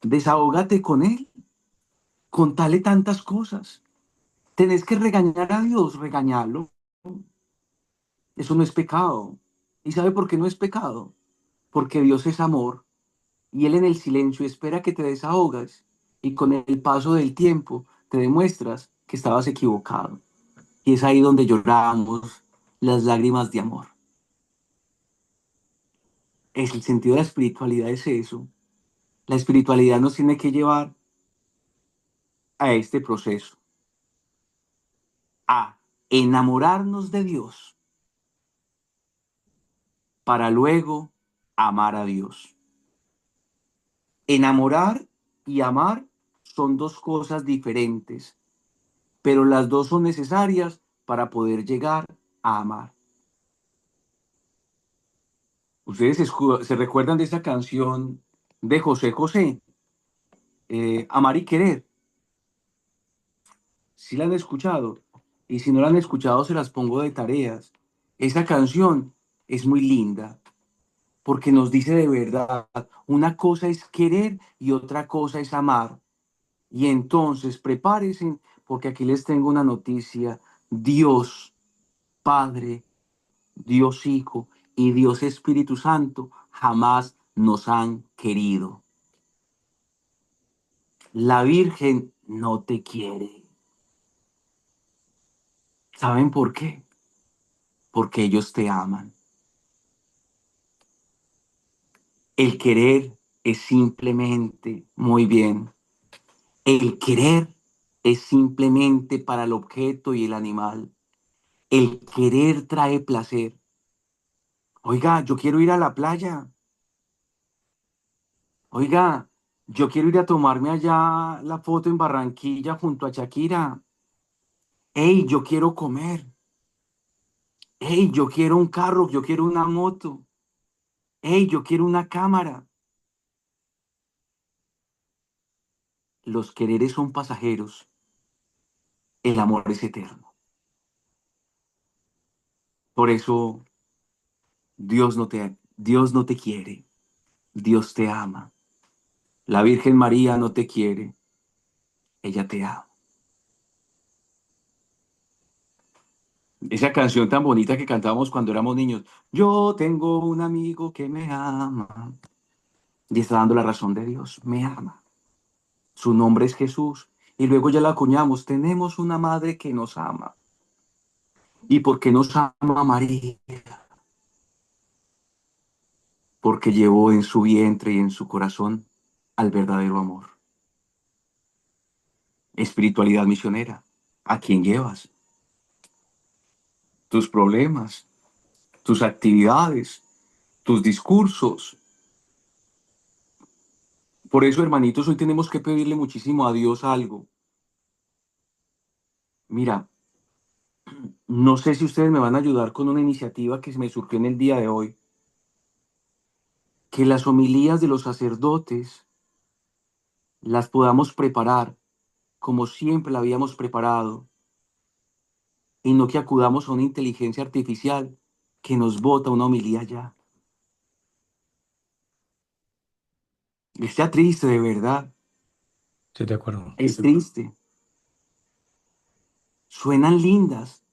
desahógate con Él, contale tantas cosas. Tenés que regañar a Dios, regañarlo. Eso no es pecado. ¿Y sabe por qué no es pecado? Porque Dios es amor y Él en el silencio espera que te desahogas y con el paso del tiempo te demuestras que estabas equivocado. Y es ahí donde lloramos las lágrimas de amor. Es el sentido de la espiritualidad, es eso. La espiritualidad nos tiene que llevar a este proceso, a enamorarnos de Dios para luego amar a Dios. Enamorar y amar son dos cosas diferentes, pero las dos son necesarias para poder llegar a amar. Ustedes se recuerdan de esa canción de José José, Amar y Querer. Si la han escuchado, y si no la han escuchado, se las pongo de tareas. Esa canción es muy linda porque nos dice de verdad, una cosa es querer y otra cosa es amar. Y entonces prepárense porque aquí les tengo una noticia. Dios Padre, Dios Hijo y Dios Espíritu Santo jamás nos han querido. La Virgen no te quiere. ¿Saben por qué? Porque ellos te aman. El querer es simplemente, muy bien, el querer es simplemente para el objeto y el animal. El querer trae placer. Oiga, yo quiero ir a la playa. Oiga, yo quiero ir a tomarme allá la foto en Barranquilla junto a Shakira. Hey, yo quiero comer. Hey, yo quiero un carro, yo quiero una moto. Hey, yo quiero una cámara. Los quereres son pasajeros. El amor es eterno. Por eso Dios no te quiere. Dios te ama. La Virgen María no te quiere. Ella te ama. Esa canción tan bonita que cantábamos cuando éramos niños. Yo tengo un amigo que me ama. Y está dando la razón de Dios. Me ama. Su nombre es Jesús. Y luego ya la acuñamos. Tenemos una madre que nos ama. ¿Y por qué nos ama María? porque llevó en su vientre y en su corazón al verdadero amor. Espiritualidad misionera. ¿A quién llevas? Tus problemas, tus actividades, tus discursos. Por eso, hermanitos, hoy tenemos que pedirle muchísimo a Dios algo. Mira, no sé si ustedes me van a ayudar con una iniciativa que se me surgió en el día de hoy, que las homilías de los sacerdotes las podamos preparar como siempre la habíamos preparado y no que acudamos a una inteligencia artificial que nos bota una homilía ya. Está triste, de verdad. Estoy de acuerdo. Es triste. Suenan lindas,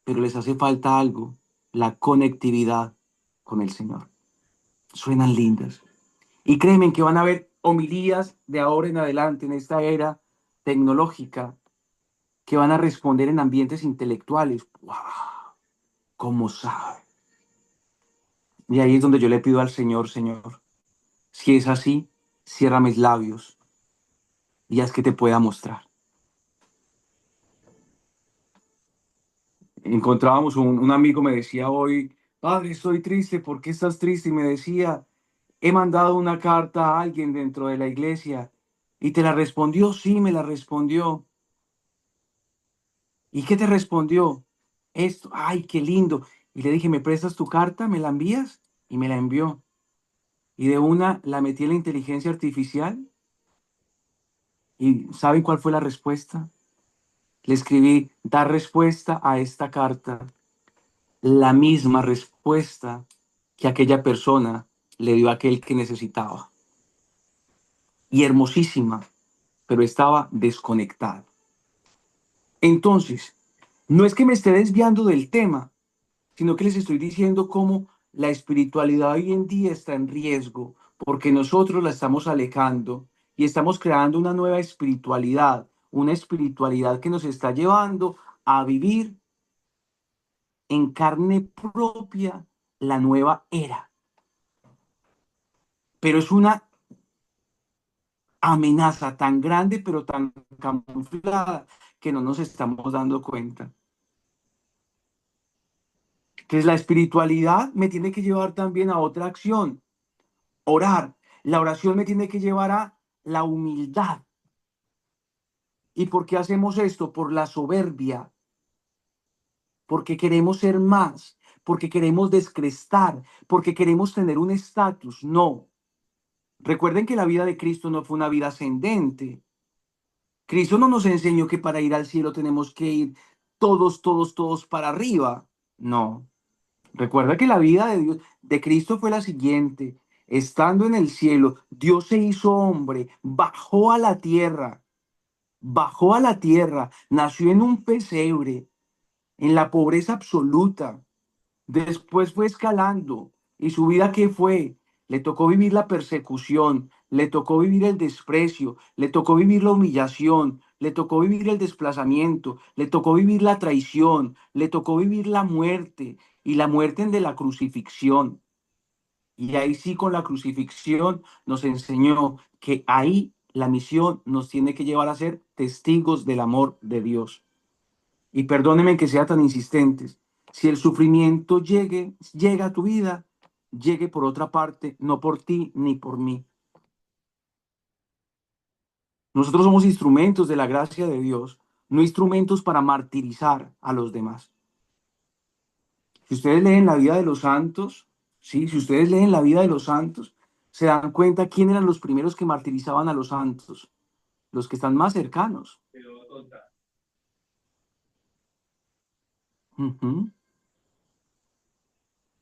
pero les hace falta algo, la conectividad con el Señor. Suenan lindas. Y créeme que van a haber homilías de ahora en adelante en esta era tecnológica que van a responder en ambientes intelectuales. ¡Wow! ¿Cómo sabe? Y ahí es donde yo le pido al Señor, Señor, si es así, cierra mis labios y haz que te pueda mostrar. Encontrábamos un amigo, me decía hoy, padre, estoy triste, ¿por qué estás triste? Y me decía, he mandado una carta a alguien dentro de la iglesia y te la respondió, sí, me la respondió. ¿Y qué te respondió? Esto, ay, qué lindo. Y le dije, ¿me prestas tu carta? ¿Me la envías? Y me la envió. Y de una la metí en la inteligencia artificial. ¿Y saben cuál fue la respuesta? Le escribí, dar respuesta a esta carta, la misma respuesta que aquella persona le dio a aquel que necesitaba. Y hermosísima, pero estaba desconectada. Entonces, no es que me esté desviando del tema, sino que les estoy diciendo cómo la espiritualidad hoy en día está en riesgo, porque nosotros la estamos alejando y estamos creando una nueva espiritualidad, una espiritualidad que nos está llevando a vivir en carne propia la nueva era. Pero es una amenaza tan grande, pero tan camuflada, que no nos estamos dando cuenta. Entonces la espiritualidad me tiene que llevar también a otra acción, orar. La oración me tiene que llevar a la humildad. ¿Y por qué hacemos esto? Por la soberbia, porque queremos ser más, porque queremos descrestar, porque queremos tener un estatus. No. Recuerden que la vida de Cristo no fue una vida ascendente. Cristo no nos enseñó que para ir al cielo tenemos que ir todos para arriba. No. Recuerda que la vida de Dios, de Cristo fue la siguiente. Estando en el cielo, Dios se hizo hombre, bajó a la tierra, nació en un pesebre, en la pobreza absoluta. Después fue escalando. ¿Y su vida qué fue? Le tocó vivir la persecución, le tocó vivir el desprecio, le tocó vivir la humillación, le tocó vivir el desplazamiento, le tocó vivir la traición, le tocó vivir la muerte y la muerte de la crucifixión. Y ahí sí, con la crucifixión nos enseñó que ahí la misión nos tiene que llevar a ser testigos del amor de Dios. Y perdónenme que sea tan insistentes. Si el sufrimiento llega a tu vida, llegue por otra parte, no por ti ni por mí. Nosotros somos instrumentos de la gracia de Dios, no instrumentos para martirizar a los demás. Si ustedes leen la vida de los santos, sí, si ustedes leen la vida de los santos, se dan cuenta quién eran los primeros que martirizaban a los santos, los que están más cercanos. Ujú.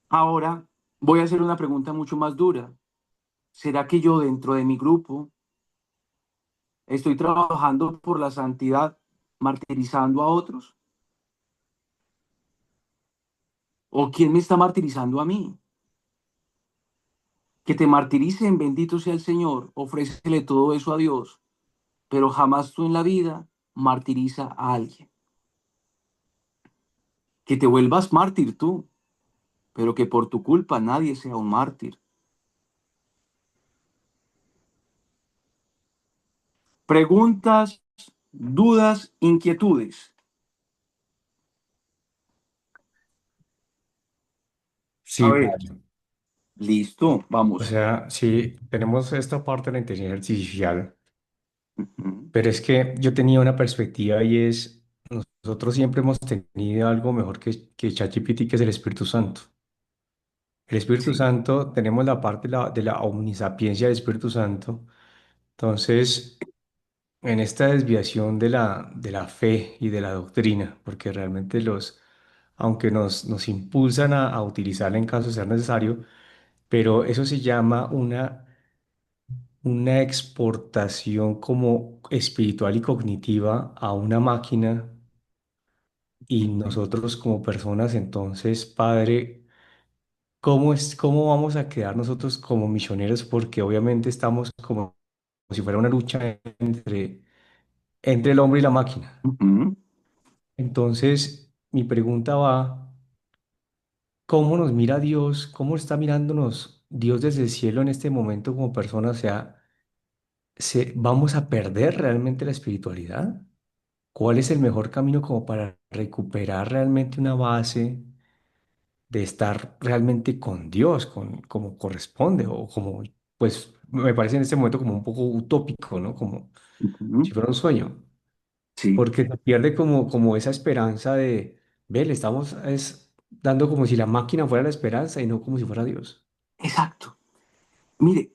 Ahora voy a hacer una pregunta mucho más dura. ¿Será que yo dentro de mi grupo estoy trabajando por la santidad, martirizando a otros? ¿O quién me está martirizando a mí? Que te martiricen, bendito sea el Señor, ofrécele todo eso a Dios, pero jamás tú en la vida martiriza a alguien. Que te vuelvas mártir tú. pero que por tu culpa nadie sea un mártir. Preguntas, dudas, inquietudes. A Sí, ver, padre. listo, O vamos. sea, sí, tenemos esta parte de la inteligencia artificial, Ujú. pero es que yo tenía una perspectiva y es, nosotros siempre hemos tenido algo mejor que ChatGPT, que es el Espíritu Santo. El Espíritu Sí. Santo, tenemos la parte de la omnisapiencia del Espíritu Santo. Entonces, en esta desviación de la fe y de la doctrina, porque realmente aunque nos impulsan a utilizarla en caso de ser necesario, pero eso se llama una exportación como espiritual y cognitiva a una máquina y Ujú. nosotros como personas, entonces, Padre, cómo vamos a quedar nosotros como misioneros? Porque obviamente estamos como si fuera una lucha entre el hombre y la máquina. Ujú. Entonces, mi pregunta va, ¿cómo nos mira Dios? ¿Cómo está mirándonos Dios desde el cielo en este momento como persona? O sea, ¿vamos a perder realmente la espiritualidad? ¿Cuál es el mejor camino como para recuperar realmente una base de estar realmente con Dios, como corresponde, o como, pues, me parece en este momento como un poco utópico, ¿no? Como Ujú. si fuera un sueño, Sí, porque se pierde como esa esperanza de, ve, le estamos dando como si la máquina fuera la esperanza y no como si fuera Dios. exacto. Mire,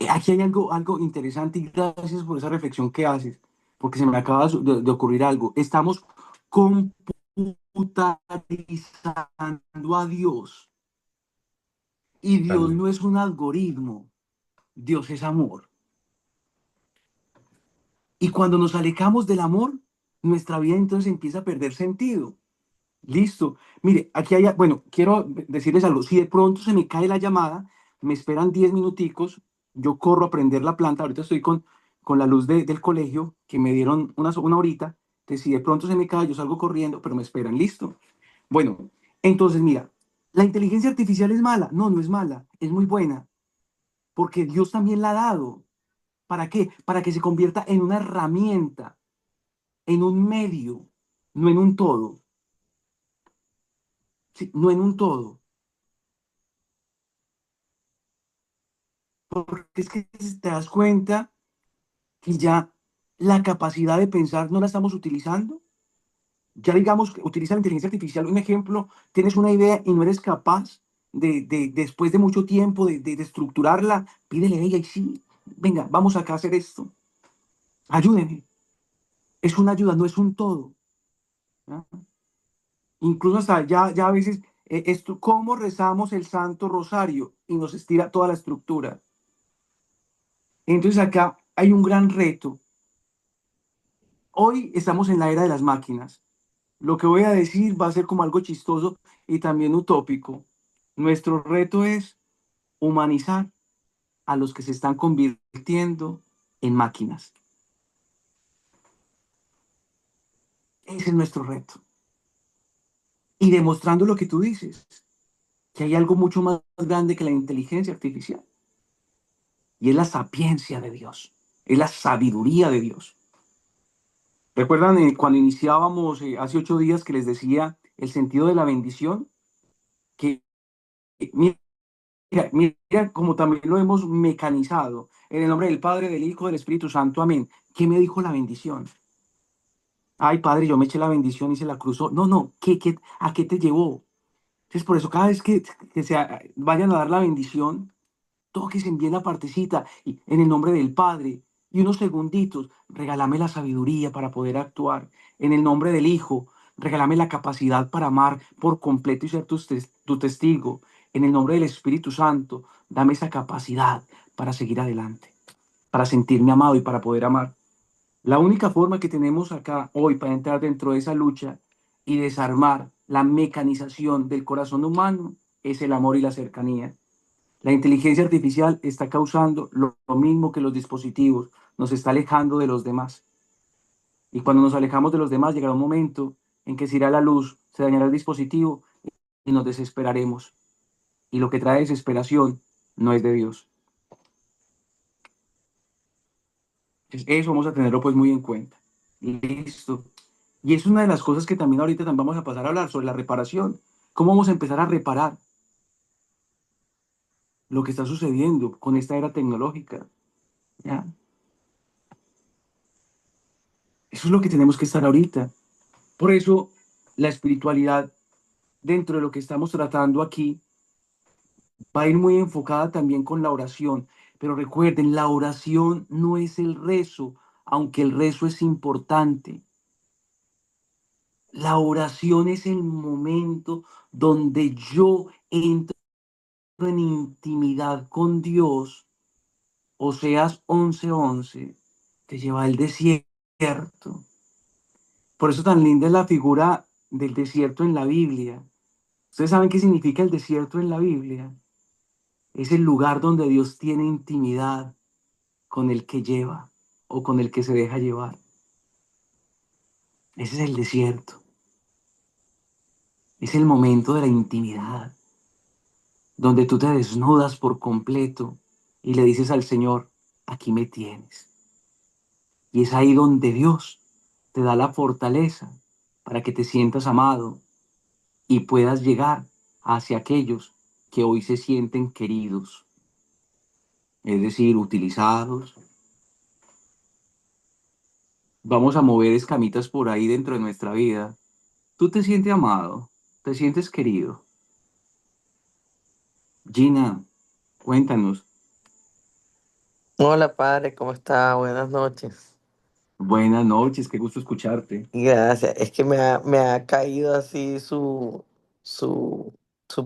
aquí hay algo interesante y gracias por esa reflexión que haces, porque se me acaba de ocurrir algo. Estamos computarizando a Dios y Dios no Totalmente. es un algoritmo, Dios es amor. Y cuando nos alejamos del amor, nuestra vida entonces empieza a perder sentido. Listo. Mire, aquí hay, bueno, quiero decirles algo. Si de pronto se me cae la llamada, me esperan 10 minuticos, yo corro a prender la planta. Ahorita estoy con la luz del colegio que me dieron una horita. Entonces, si de pronto se me cae, yo salgo corriendo, pero me esperan. Listo. Bueno, entonces mira, ¿la inteligencia artificial es mala? No, no es mala, es muy buena, porque Dios también la ha dado. ¿Para qué? Para que se convierta en una herramienta, en un medio, no en un todo. Sí, no en un todo. Porque es que si te das cuenta que ya la capacidad de pensar no la estamos utilizando. Ya digamos que utiliza la inteligencia artificial, un ejemplo, tienes una idea y no eres capaz después de mucho tiempo, de estructurarla, pídele a ella y sí, venga, vamos acá a hacer esto, ayúdeme. Es una ayuda, no es un todo, ¿no? Incluso hasta ya a veces, esto, ¿cómo rezamos el Santo Rosario? Y nos estira toda la estructura. Entonces acá hay un gran reto. Hoy estamos en la era de las máquinas. Lo que voy a decir va a ser como algo chistoso y también utópico. Nuestro reto es humanizar a los que se están convirtiendo en máquinas. Ese es nuestro reto. Y demostrando lo que tú dices, que hay algo mucho más grande que la inteligencia artificial. Y es la sapiencia de Dios, es la sabiduría de Dios. ¿Recuerdan cuando iniciábamos hace 8 días que les decía el sentido de la bendición? Que mira, mira cómo también lo hemos mecanizado. En el nombre del Padre, del Hijo, del Espíritu Santo. Amén. ¿Qué me dijo la bendición? Ay, Padre, yo me eché la bendición y se la cruzó. No, no, a qué te llevó? Entonces, por eso cada vez que vayan a dar la bendición, toques en bien la partecita y, en el nombre del Padre. Y unos segunditos, regálame la sabiduría para poder actuar. En el nombre del Hijo, regálame la capacidad para amar por completo y ser tu testigo. En el nombre del Espíritu Santo, dame esa capacidad para seguir adelante, para sentirme amado y para poder amar. La única forma que tenemos acá hoy para entrar dentro de esa lucha y desarmar la mecanización del corazón humano es el amor y la cercanía. La inteligencia artificial está causando lo mismo que los dispositivos, nos está alejando de los demás. Y cuando nos alejamos de los demás, llegará un momento en que se irá la luz, se dañará el dispositivo y nos desesperaremos. y lo que trae desesperación no es de Dios. Entonces, eso vamos a tenerlo pues muy en cuenta. Listo. Y es una de las cosas que también ahorita vamos a pasar a hablar sobre la reparación. ¿Cómo vamos a empezar a reparar lo que está sucediendo con esta era tecnológica? ¿Ya? Eso es lo que tenemos que estar ahorita. Por eso la espiritualidad dentro de lo que estamos tratando aquí va a ir muy enfocada también con la oración. Pero recuerden, la oración no es el rezo, aunque el rezo es importante. La oración es el momento donde yo entro en intimidad con Dios. Oseas 11:11 te lleva al desierto. Por eso tan linda es la figura del desierto en la Biblia. ¿Ustedes saben qué significa el desierto en la Biblia? Es el lugar donde Dios tiene intimidad con el que lleva o con el que se deja llevar. Ese es el desierto. Es el momento de la intimidad, donde tú te desnudas por completo y le dices al Señor, aquí me tienes. Y es ahí donde Dios te da la fortaleza para que te sientas amado y puedas llegar hacia aquellos que hoy se sienten queridos, es decir, utilizados. Vamos a mover escamitas por ahí dentro de nuestra vida. Tú te sientes amado, te sientes querido. Gina, cuéntanos. Hola, padre, ¿cómo está? Buenas noches. Buenas noches, qué gusto escucharte. Gracias. Es que me ha caído así su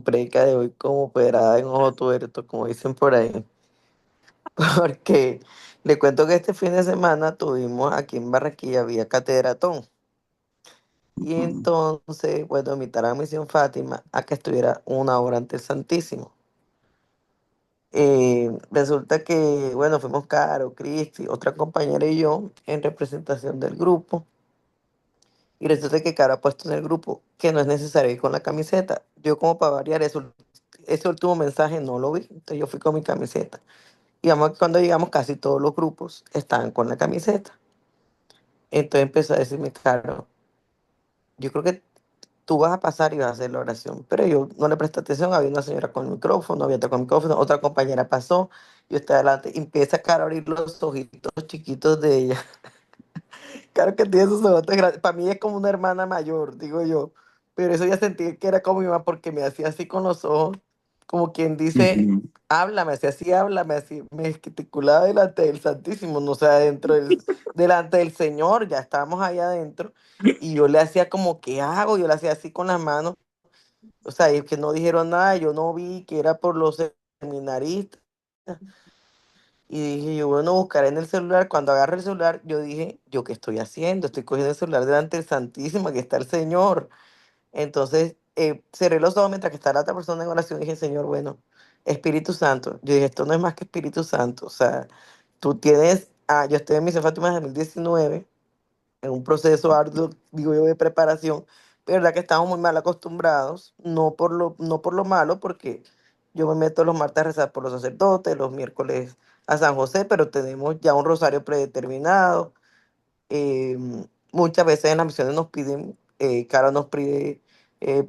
preca de hoy como pedrada en ojo tuerto, como dicen por ahí. Porque le cuento que este fin de semana tuvimos aquí en Barranquilla, había catedratón. Y Ujú, entonces, bueno, invitaron a Misión Fátima a que estuviera una hora ante el Santísimo. Resulta que, bueno, fuimos Caro, Cristi, otra compañera y yo en representación del grupo. Y resulta que Cara ha puesto en el grupo que no es necesario ir con la camiseta. Yo como para variar eso, ese último mensaje no lo vi, entonces yo fui con mi camiseta. Y cuando llegamos casi todos los grupos estaban con la camiseta. Entonces empezó a decirme, Caro, yo creo que tú vas a pasar y vas a hacer la oración. Pero yo no le presté atención, había una señora con el micrófono, había otra con el micrófono, otra compañera pasó, yo estaba adelante, y empieza Cara a abrir los ojitos chiquitos de ella. Claro que tiene sus ojotes grandes. Para mí es como una hermana mayor, digo yo. Pero eso ya sentí que era como mi mamá porque me hacía así con los ojos, como quien dice, ujú, háblame, hacía así, háblame, así, me gesticulaba delante del Santísimo, no sé, delante del Señor, ya estábamos ahí adentro. Y yo le hacía como, ¿qué hago? Yo le hacía así con las manos. O sea, es que no dijeron nada, yo no vi que era por los seminaristas. Y dije yo, bueno, buscaré en el celular. Cuando agarré el celular, yo dije, ¿yo qué estoy haciendo? Estoy cogiendo el celular delante del Santísimo, aquí está el Señor. Entonces, cerré los ojos mientras que estaba la otra persona en oración y dije, Señor, bueno, Espíritu Santo. Yo dije, esto no es más que Espíritu Santo. O sea, tú tienes, yo estoy en Misión Fátima en 2019 en un proceso arduo, digo yo, de preparación, pero verdad que estamos muy mal acostumbrados, no por lo malo, porque yo me meto los martes a rezar por los sacerdotes, los miércoles a San José, pero tenemos ya un rosario predeterminado. eh, Muchas veces en las misiones nos piden, Caro nos pide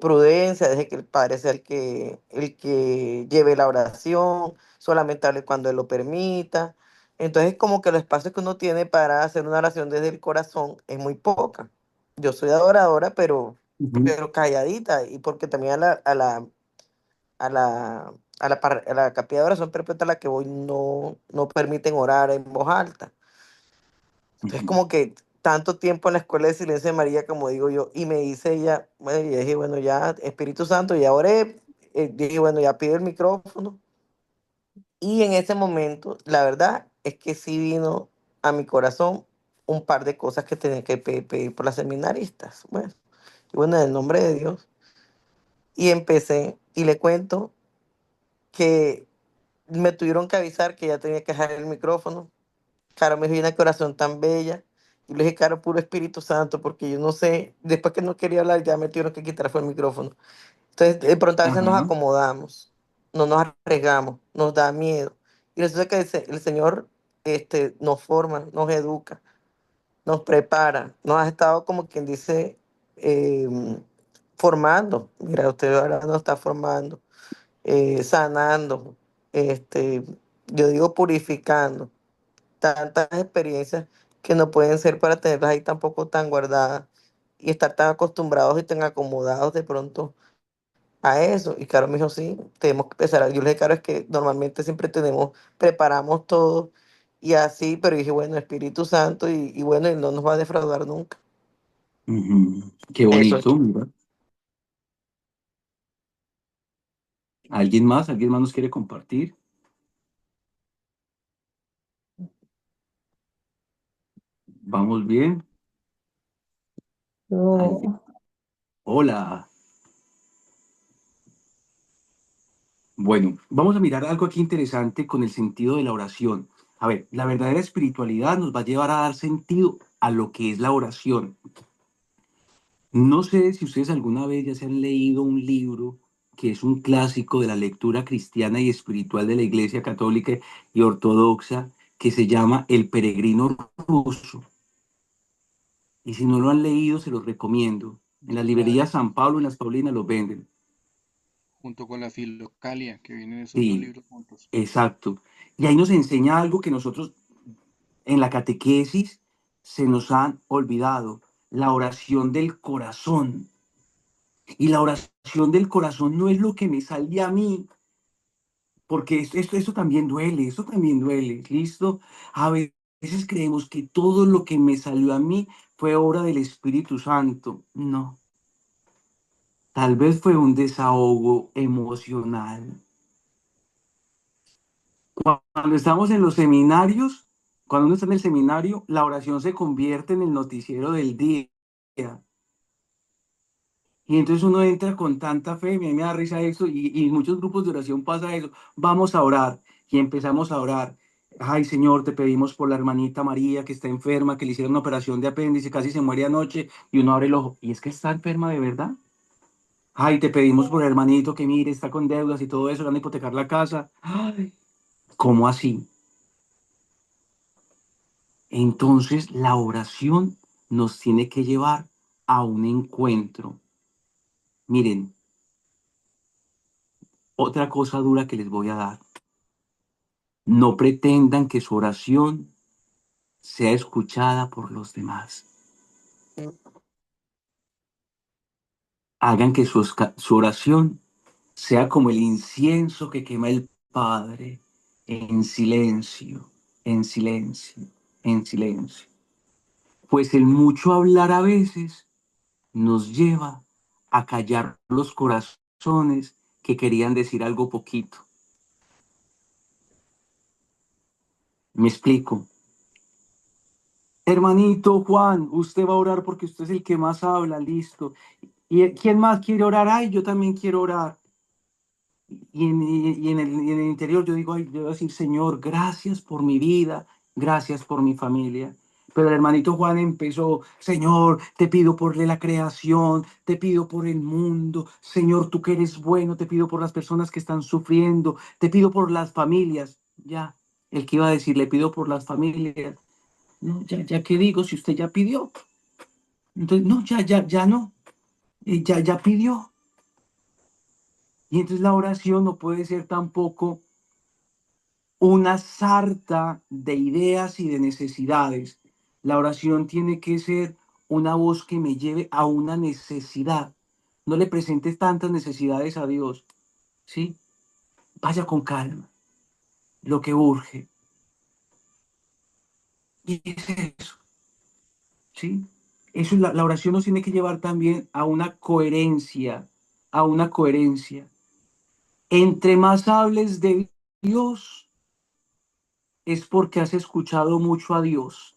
prudencia, deje que el Padre sea el que lleve la oración, solamente hable cuando Él lo permita. Entonces, como que los espacios que uno tiene para hacer una oración desde el corazón es muy poca. Yo soy adoradora, ujú, pero calladita, y porque también a la, a la capilla de oración perpetua a la que voy no permiten orar en voz alta. Entonces, ujú, como que tanto tiempo en la escuela de silencio de María, como digo yo, y me dice ella, bueno, y dije, bueno, ya, Espíritu Santo, ya oré, dije, bueno, ya pide el micrófono. Y en ese momento, la verdad es que sí vino a mi corazón un par de cosas que tenía que pedir por las seminaristas. Bueno, y bueno, en el nombre de Dios. Y empecé, y le cuento que me tuvieron que avisar que ya tenía que dejar el micrófono. Caro me dijo, una corazón tan bella. Y le dije, Caro, puro Espíritu Santo, porque yo no sé, después que no quería hablar, ya me tuvieron que quitar fue el micrófono. Entonces, de pronto a veces nos ajá, acomodamos. no nos arriesgamos, nos da miedo. Y resulta que el Señor nos forma, nos educa, nos prepara, nos ha estado como quien dice eh, formando. Mira, usted ahora nos está formando, sanando, este, yo digo purificando tantas experiencias que no pueden ser para tenerlas ahí tampoco tan guardadas y estar tan acostumbrados y tan acomodados de pronto a eso. Y claro, me dijo, sí, tenemos que empezar. Yo le dije, claro, es que normalmente siempre preparamos todo y así, pero dije, bueno, Espíritu Santo y bueno, Él no nos va a defraudar nunca. Ujú. Qué Eso es. bonito, mira. ¿Alguien más? ¿Alguien más nos quiere compartir? ¿Vamos bien? ¿Alguien? Yo, Hola. Bueno, vamos a mirar algo aquí interesante con el sentido de la oración. A ver, la verdadera espiritualidad nos va a llevar a dar sentido a lo que es la oración. No sé si ustedes alguna vez ya se han leído un libro que es un clásico de la lectura cristiana y espiritual de la Iglesia Católica y Ortodoxa, que se llama El Peregrino Ruso. Y si no lo han leído, se los recomiendo. En las Claro, librerías San Pablo y en las Paulinas los venden. junto con la Filocalia, que vienen esos dos Sí, libros juntos. exacto. Y ahí nos enseña algo que nosotros en la catequesis se nos han olvidado, la oración del corazón. Y la oración del corazón no es lo que me sale a mí, porque esto también duele, ¿listo? A veces creemos que todo lo que me salió a mí fue obra del Espíritu Santo. No, tal vez fue un desahogo emocional. Cuando estamos en los seminarios, cuando uno está en el seminario, la oración se convierte en el noticiero del día. Y entonces uno entra con tanta fe, a mí me da risa eso, y en muchos grupos de oración pasa eso. Vamos a orar y empezamos a orar. Ay, Señor, te pedimos por la hermanita María que está enferma, que le hicieron una operación de apéndice, casi se muere anoche, y uno abre el ojo. ¿Y es que está enferma de verdad? Ay, te pedimos por el hermanito que mire, está con deudas y todo eso, van a hipotecar la casa. Ay, ¿cómo así? Entonces la oración nos tiene que llevar a un encuentro. Miren, otra cosa dura que les voy a dar. No pretendan que su oración sea escuchada por los demás. Hagan que su oración sea como el incienso que quema el Padre, en silencio, en silencio, en silencio. Pues el mucho hablar a veces nos lleva a callar los corazones que querían decir algo poquito. Me explico. Hermanito Juan, usted va a orar porque usted es el que más habla, listo. ¿Y quién más quiere orar? Ay, yo también quiero orar. Y en el interior yo digo, ay, yo voy a decir, Señor, gracias por mi vida, gracias por mi familia. Pero el hermanito Juan empezó, Señor, te pido por la creación, te pido por el mundo, Señor, tú que eres bueno, te pido por las personas que están sufriendo, te pido por las familias. Ya, el que iba a decir, le pido por las familias. No, ya que digo, si usted ya pidió. Entonces, no, ya no, ya pidió. Y entonces la oración no puede ser tampoco una sarta de ideas y de necesidades. La oración tiene que ser una voz que me lleve a una necesidad. No le presentes tantas necesidades a Dios, ¿sí? Vaya con calma, lo que urge. Y es eso, ¿sí? Eso es la oración nos tiene que llevar también a una coherencia, a una coherencia. Entre más hables de Dios, es porque has escuchado mucho a Dios.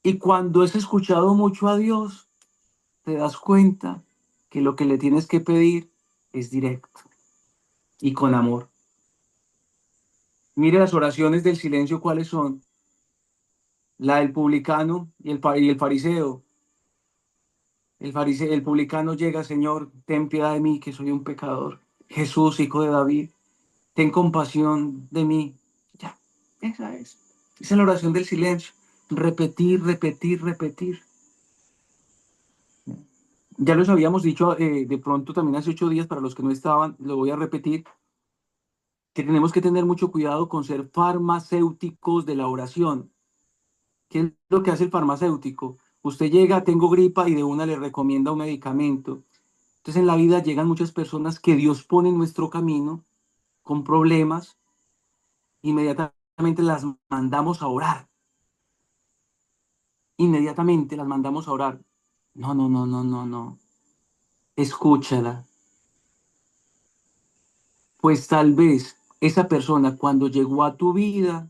Y cuando has escuchado mucho a Dios, te das cuenta que lo que le tienes que pedir es directo y con amor. Mire las oraciones del silencio, ¿cuáles son? La del publicano y el fariseo. el publicano llega, Señor, ten piedad de mí, que soy un pecador. Jesús, hijo de David, ten compasión de mí. Ya, esa es. Esa es la oración del silencio. Repetir, repetir, repetir. Ya los habíamos dicho de pronto también hace 8 días, para los que no estaban, lo voy a repetir, que tenemos que tener mucho cuidado con ser farmacéuticos de la oración. ¿Qué es lo que hace el farmacéutico? Usted llega, tengo gripa y de una le recomienda un medicamento. Entonces en la vida llegan muchas personas que Dios pone en nuestro camino con problemas, inmediatamente las mandamos a orar. Inmediatamente las mandamos a orar. No, no, no, no, no, no. Escúchala. Pues tal vez esa persona cuando llegó a tu vida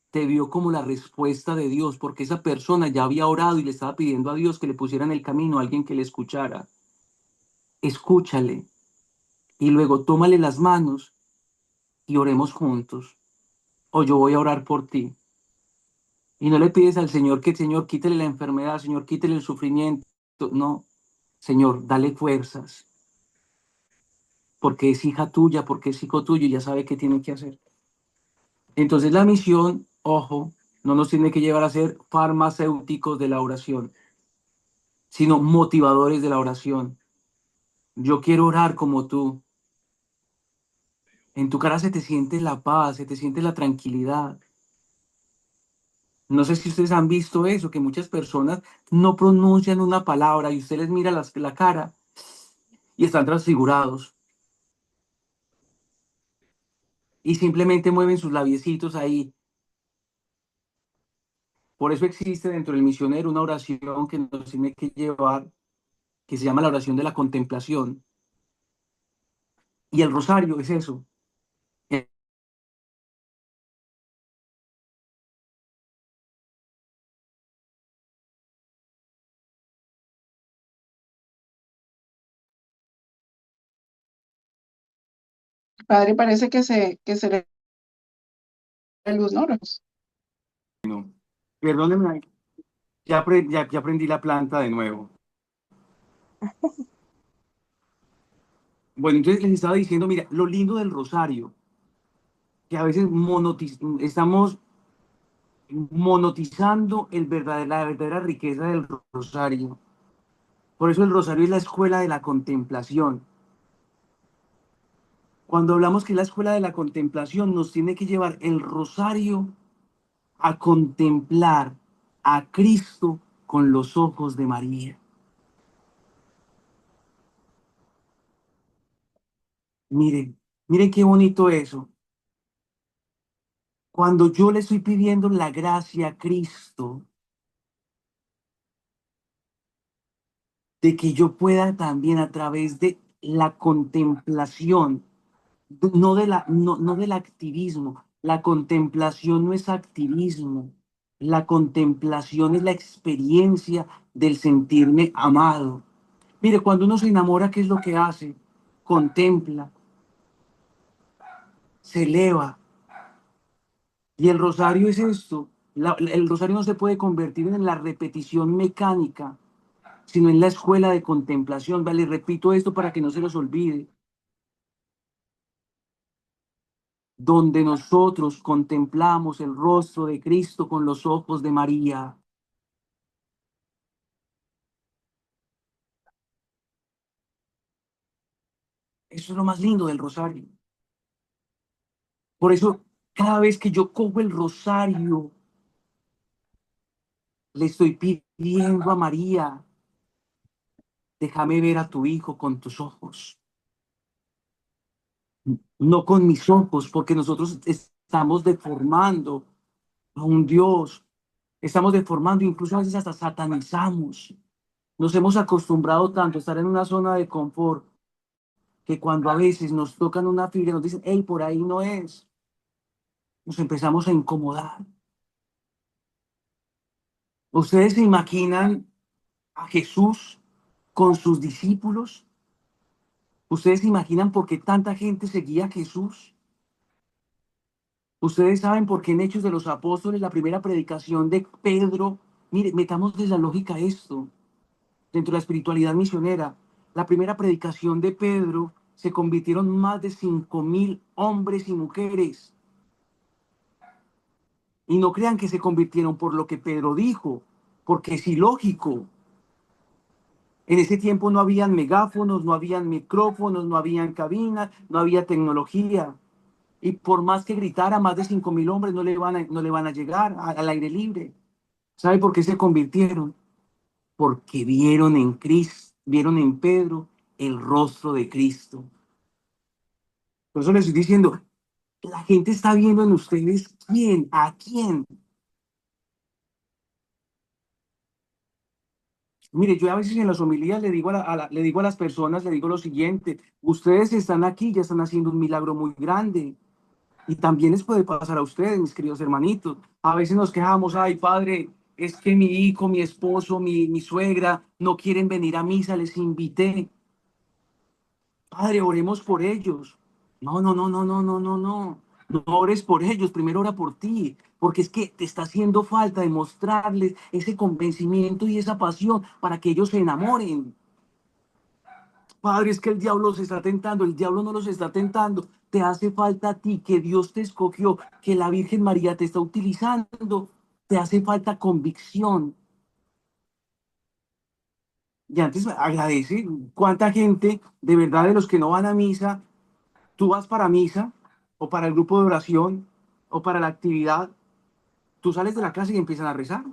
te vio como la respuesta de Dios, porque esa persona ya había orado y le estaba pidiendo a Dios que le pusiera en el camino a alguien que le escuchara. Escúchale y luego tómale las manos y oremos juntos. O yo voy a orar por ti. Y no le pides al Señor que el Señor quítele la enfermedad, Señor, quítele el sufrimiento. No, Señor, dale fuerzas, porque es hija tuya, porque es hijo tuyo y ya sabe qué tiene que hacer. Entonces la misión, ojo, no nos tiene que llevar a ser farmacéuticos de la oración, sino motivadores de la oración. Yo quiero orar como tú. En tu cara se te siente la paz, se te siente la tranquilidad. No sé si ustedes han visto eso, que muchas personas no pronuncian una palabra y usted les mira la cara y están transfigurados y simplemente mueven sus labiecitos ahí. Por eso existe dentro del misionero una oración que nos tiene que llevar, que se llama la oración de la contemplación. Y el rosario es eso. Padre, parece que se le da luz, ¿no? Perdónenme, ya aprendí la planta de nuevo. Bueno, entonces les estaba diciendo, mira, lo lindo del rosario, que a veces estamos monotizando la verdadera riqueza del rosario. Por eso el rosario es la escuela de la contemplación. Cuando hablamos que es la escuela de la contemplación, nos tiene que llevar el rosario a contemplar a Cristo con los ojos de María. Miren, miren qué bonito eso. Cuando yo le estoy pidiendo la gracia a Cristo de que yo pueda también a través de la contemplación, no del activismo. La contemplación no es activismo. La contemplación es la experiencia del sentirme amado. Mire, cuando uno se enamora, ¿qué es lo que hace? Contempla, se eleva. Y el rosario es esto. El rosario no se puede convertir en la repetición mecánica, sino en la escuela de contemplación. Vale, repito esto para que no se los olvide. Donde nosotros contemplamos el rostro de Cristo con los ojos de María. Eso es lo más lindo del rosario. Por eso, cada vez que yo cojo el rosario, le estoy pidiendo a María, déjame ver a tu hijo con tus ojos, no con mis ojos, porque nosotros estamos deformando a un Dios, estamos deformando, incluso a veces hasta satanizamos. Nos hemos acostumbrado tanto a estar en una zona de confort que cuando a veces nos tocan una fibra, nos dicen, hey, por ahí no es, nos empezamos a incomodar. ¿Ustedes se imaginan a Jesús con sus discípulos? ¿Ustedes se imaginan por qué tanta gente seguía a Jesús? Ustedes saben por qué en Hechos de los Apóstoles, la primera predicación de Pedro, mire, metamos de la lógica esto. dentro de la espiritualidad misionera. La primera predicación de Pedro se convirtieron más de 5.000 hombres y mujeres. Y no crean que se convirtieron por lo que Pedro dijo, porque es ilógico. En ese tiempo no habían megáfonos, no habían micrófonos, no habían cabinas, no había tecnología. Y por más que gritara, más de 5.000 hombres no le van a llegar al aire libre. ¿Sabe por qué se convirtieron? Porque vieron en Cristo, vieron en Pedro el rostro de Cristo. Por eso les estoy diciendo, la gente está viendo en ustedes quién, a quién. Mire, yo a veces en las homilías le digo le digo a las personas, le digo lo siguiente: ustedes están aquí, ya están haciendo un milagro muy grande. Y también les puede pasar a ustedes, mis queridos hermanitos. A veces nos quejamos: ay, padre, es que mi hijo, mi esposo, mi suegra no quieren venir a misa, les invité. Padre, oremos por ellos. No, no, no, no, no, no, no, no. No ores por ellos, primero ora por ti, porque es que te está haciendo falta demostrarles ese convencimiento y esa pasión para que ellos se enamoren. Padre, es que el diablo los está tentando, el diablo no los está tentando. Te hace falta a ti, que Dios te escogió, que la Virgen María te está utilizando. Te hace falta convicción. Y antes agradece cuánta gente, de verdad, de los que no van a misa, tú vas para misa o para el grupo de oración o para la actividad, tú sales de la clase y empiezan a rezar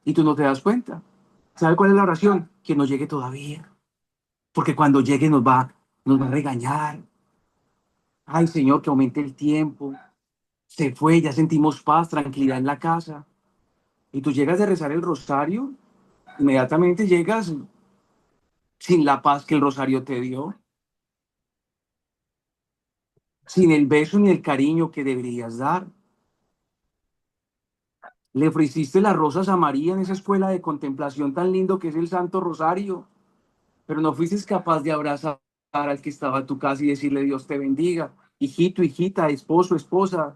y tú no te das cuenta. ¿Sabe cuál es la oración? Que no llegue todavía, porque cuando llegue nos va a regañar. Ay, Señor, que aumente el tiempo. Se fue, ya sentimos paz, tranquilidad en la casa. Y tú llegas de rezar el rosario, inmediatamente llegas sin la paz que el rosario te dio, sin el beso ni el cariño que deberías dar. Le ofreciste las rosas a María en esa escuela de contemplación tan lindo que es el Santo Rosario, pero no fuiste capaz de abrazar al que estaba en tu casa y decirle: Dios te bendiga, hijito, hijita, esposo, esposa.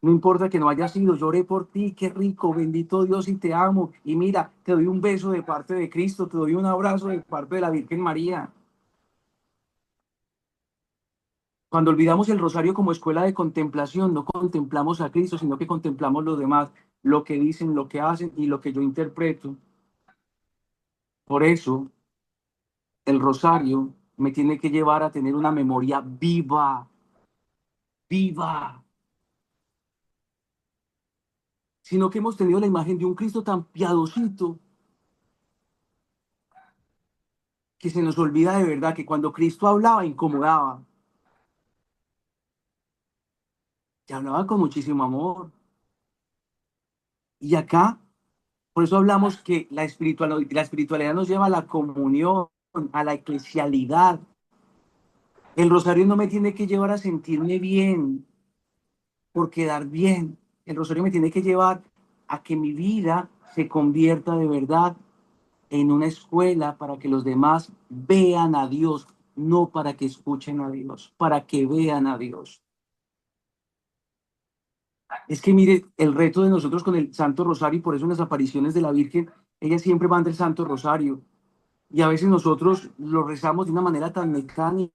No importa que no hayas ido, lloré por ti, qué rico, bendito Dios y te amo. Y mira, te doy un beso de parte de Cristo, te doy un abrazo de parte de la Virgen María. Cuando olvidamos el rosario como escuela de contemplación, no contemplamos a Cristo, sino que contemplamos los demás, lo que dicen, lo que hacen y lo que yo interpreto. Por eso, el rosario me tiene que llevar a tener una memoria viva, viva, sino que hemos tenido la imagen de un Cristo tan piadosito que se nos olvida de verdad que cuando Cristo hablaba, incomodaba, que hablaba con muchísimo amor. Y acá, por eso hablamos que la espiritualidad nos lleva a la comunión, a la eclesialidad. El rosario no me tiene que llevar a sentirme bien por quedar bien. El rosario me tiene que llevar a que mi vida se convierta de verdad en una escuela para que los demás vean a Dios, no para que escuchen a Dios, para que vean a Dios. Es que mire, el reto de nosotros con el Santo Rosario, y por eso en las apariciones de la Virgen, ellas siempre van del Santo Rosario. Y a veces nosotros lo rezamos de una manera tan mecánica,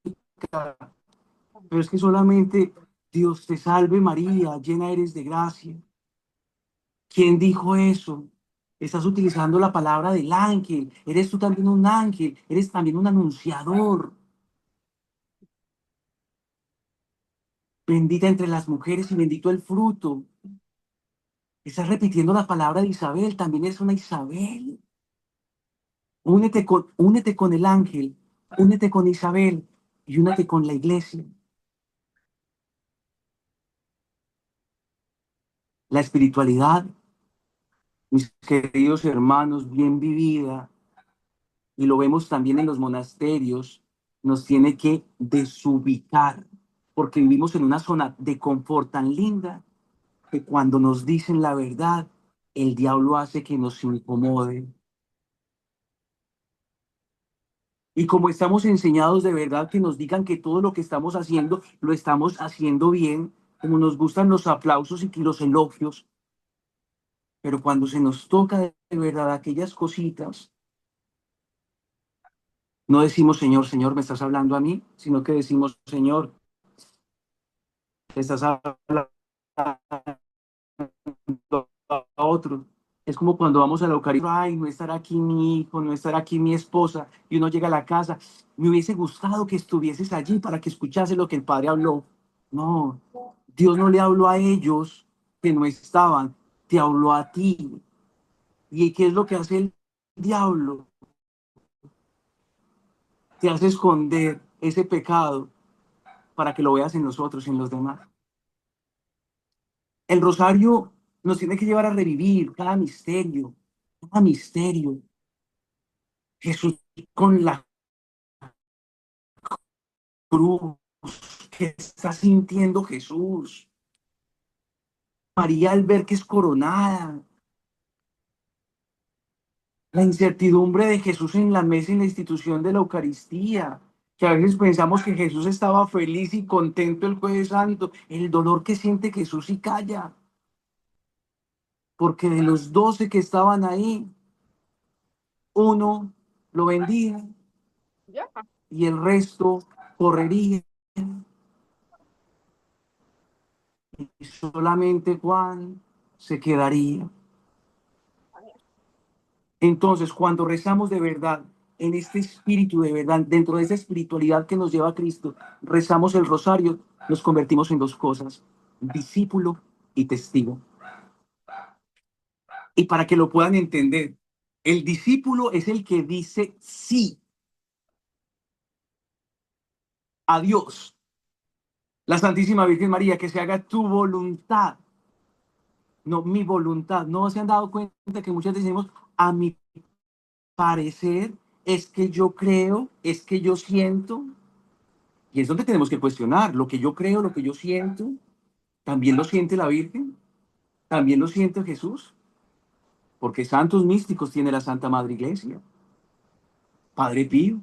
pero es que solamente: Dios te salve María, llena eres de gracia. ¿Quién dijo eso? Estás utilizando la palabra del ángel. Eres tú también un ángel, eres también un anunciador. Bendita entre las mujeres y bendito el fruto. Estás repitiendo la palabra de Isabel, también es una Isabel. Únete con el ángel, únete con Isabel y únete con la iglesia. La espiritualidad, mis queridos hermanos, bien vivida, y lo vemos también en los monasterios, nos tiene que desubicar, porque vivimos en una zona de confort tan linda que cuando nos dicen la verdad, el diablo hace que nos incomode. Y como estamos enseñados de verdad que nos digan que todo lo que estamos haciendo lo estamos haciendo bien, como nos gustan los aplausos y los elogios, pero cuando se nos toca de verdad aquellas cositas, No decimos, Señor, Señor, ¿me estás hablando a mí? Sino que decimos, Señor, ¿me estás hablando a otro? Es como cuando vamos a la Eucaristía, ay, no estará aquí mi hijo, no estará aquí mi esposa, y uno llega a la casa, me hubiese gustado que estuvieses allí para que escuchase lo que el Padre habló. No, Dios no le habló a ellos que no estaban, te habló a ti. ¿Y qué es lo que hace el diablo? Te hace esconder ese pecado para que lo veas en nosotros, en los demás. El rosario nos tiene que llevar a revivir cada misterio, cada misterio. Jesús con la cruz, ¿qué está sintiendo Jesús? María al ver que es coronada, la incertidumbre de Jesús en la mesa, en la institución de la Eucaristía, que a veces pensamos que Jesús estaba feliz y contento el Jueves Santo, el dolor que siente Jesús y calla, porque de los 12 que estaban ahí, uno lo vendía y el resto correría, y solamente Juan se quedaría. Entonces, cuando rezamos de verdad, en este espíritu de verdad, dentro de esa espiritualidad que nos lleva a Cristo, rezamos el rosario, nos convertimos en dos cosas, discípulo y testigo. Y para que lo puedan entender, el discípulo es el que dice sí a Dios, la Santísima Virgen María, que se haga tu voluntad, no mi voluntad. ¿No se han dado cuenta que muchas veces decimos, a mi parecer, es que yo creo, es que yo siento? Y es donde tenemos que cuestionar lo que yo creo, lo que yo siento. ¿También lo siente la Virgen? ¿También lo siente Jesús? Porque santos místicos tiene la Santa Madre Iglesia. Padre Pío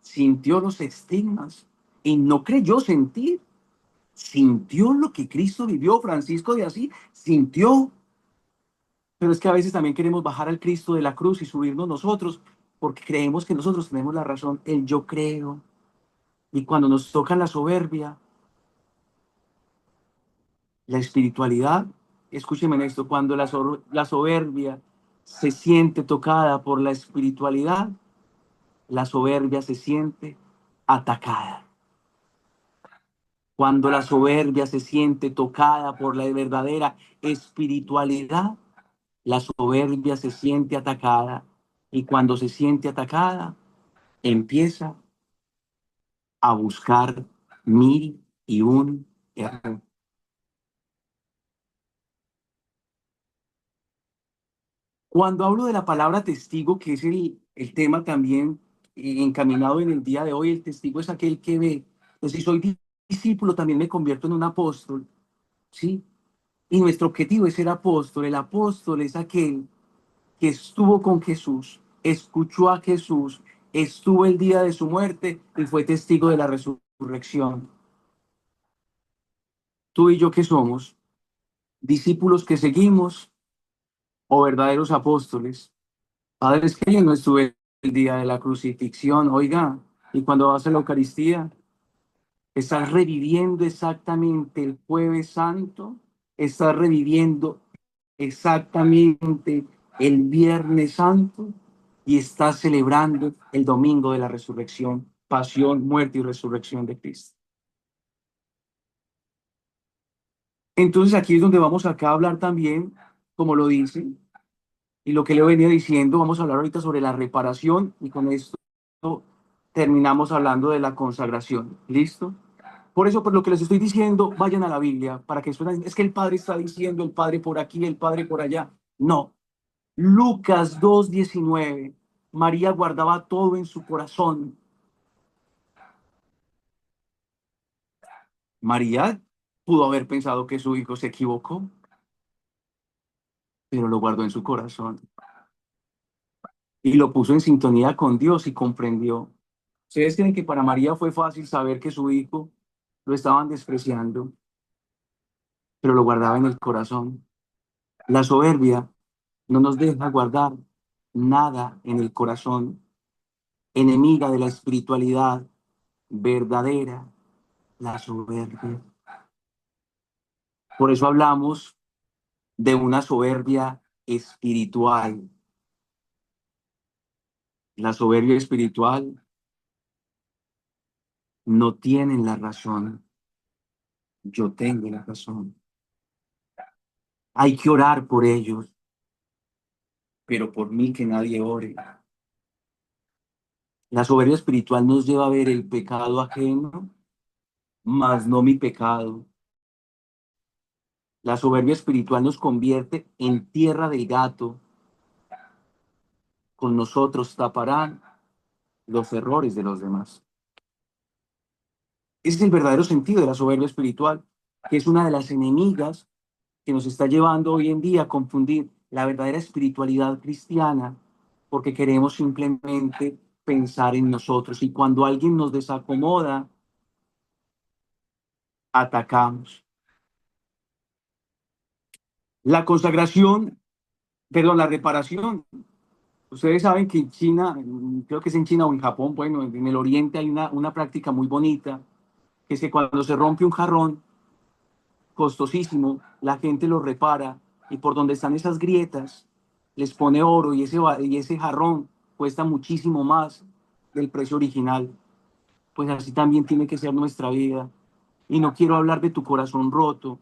sintió los estigmas y no creyó sentir. Sintió lo que Cristo vivió. Francisco de Asís sintió. Pero es que a veces también queremos bajar al Cristo de la cruz y subirnos nosotros porque creemos que nosotros tenemos la razón, el yo creo. Y cuando nos toca la soberbia, la espiritualidad, escúcheme en esto, cuando la soberbia se siente tocada por la espiritualidad, la soberbia se siente atacada. Cuando la soberbia se siente tocada por la verdadera espiritualidad, la soberbia se siente atacada. Y cuando se siente atacada, empieza a buscar mil y un error. Cuando hablo de la palabra testigo, que es el tema también encaminado en el día de hoy, el testigo es aquel que ve. Entonces, si soy discípulo, también me convierto en un apóstol, ¿sí? Y nuestro objetivo es ser apóstol. El apóstol es aquel que estuvo con Jesús, escuchó a Jesús, estuvo el día de su muerte y fue testigo de la resurrección. Tú y yo, ¿qué somos? ¿Discípulos que seguimos o verdaderos apóstoles? Padre, es que yo no estuve el día de la crucifixión, oiga, y cuando vas a la Eucaristía, estás reviviendo exactamente el Jueves Santo, estás reviviendo exactamente el Viernes Santo y estás celebrando el domingo de la resurrección, pasión, muerte y resurrección de Cristo. Entonces aquí es donde vamos acá a hablar también, como lo dice, y lo que le he venido diciendo, vamos a hablar ahorita sobre la reparación y con esto terminamos hablando de la consagración. ¿Listo? Por eso, por lo que les estoy diciendo, vayan a la Biblia para que suenen. Es que el Padre está diciendo, el Padre por aquí, el Padre por allá. No. Lucas 2:19. María guardaba todo en su corazón. María pudo haber pensado que su hijo se equivocó, pero lo guardó en su corazón y lo puso en sintonía con Dios y comprendió. ¿Ustedes creen que para María fue fácil saber que su hijo lo estaban despreciando, pero lo guardaba en el corazón? La soberbia no nos deja guardar nada en el corazón. enemiga de la espiritualidad verdadera, la soberbia. Por eso hablamos de una soberbia espiritual. La soberbia espiritual no tiene la razón. Yo tengo la razón. Hay que orar por ellos, pero por mí que nadie ore. La soberbia espiritual nos lleva a ver el pecado ajeno, mas no mi pecado. La soberbia espiritual nos convierte en tierra del gato. Con nosotros taparán los errores de los demás. Ese es el verdadero sentido de la soberbia espiritual, que es una de las enemigas que nos está llevando hoy en día a confundir la verdadera espiritualidad cristiana, porque queremos simplemente pensar en nosotros. Y cuando alguien nos desacomoda, atacamos. La consagración, perdón, la reparación. Ustedes saben que en China, creo que es en China o en Japón, bueno, en el Oriente hay una práctica muy bonita, que es que cuando se rompe un jarrón, costosísimo, la gente lo repara y por donde están esas grietas les pone oro y ese jarrón cuesta muchísimo más del precio original. Pues así también tiene que ser nuestra vida. Y no quiero hablar de tu corazón roto,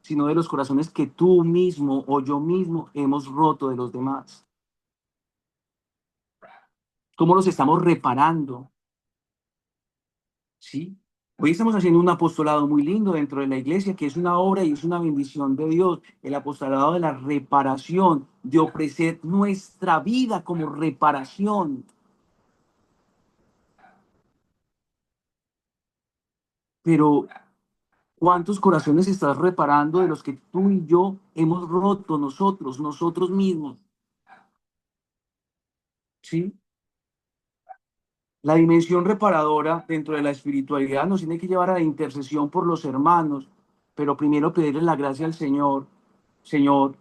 sino de los corazones que tú mismo o yo mismo hemos roto de los demás. ¿Cómo los estamos reparando? ¿Sí? Hoy estamos haciendo un apostolado muy lindo dentro de la iglesia, que es una obra y es una bendición de Dios, el apostolado de la reparación, de ofrecer nuestra vida como reparación. Pero, ¿cuántos corazones estás reparando de los que tú y yo hemos roto nosotros mismos? ¿Sí? La dimensión reparadora dentro de la espiritualidad nos tiene que llevar a la intercesión por los hermanos, pero primero pedirle la gracia al Señor. Señor,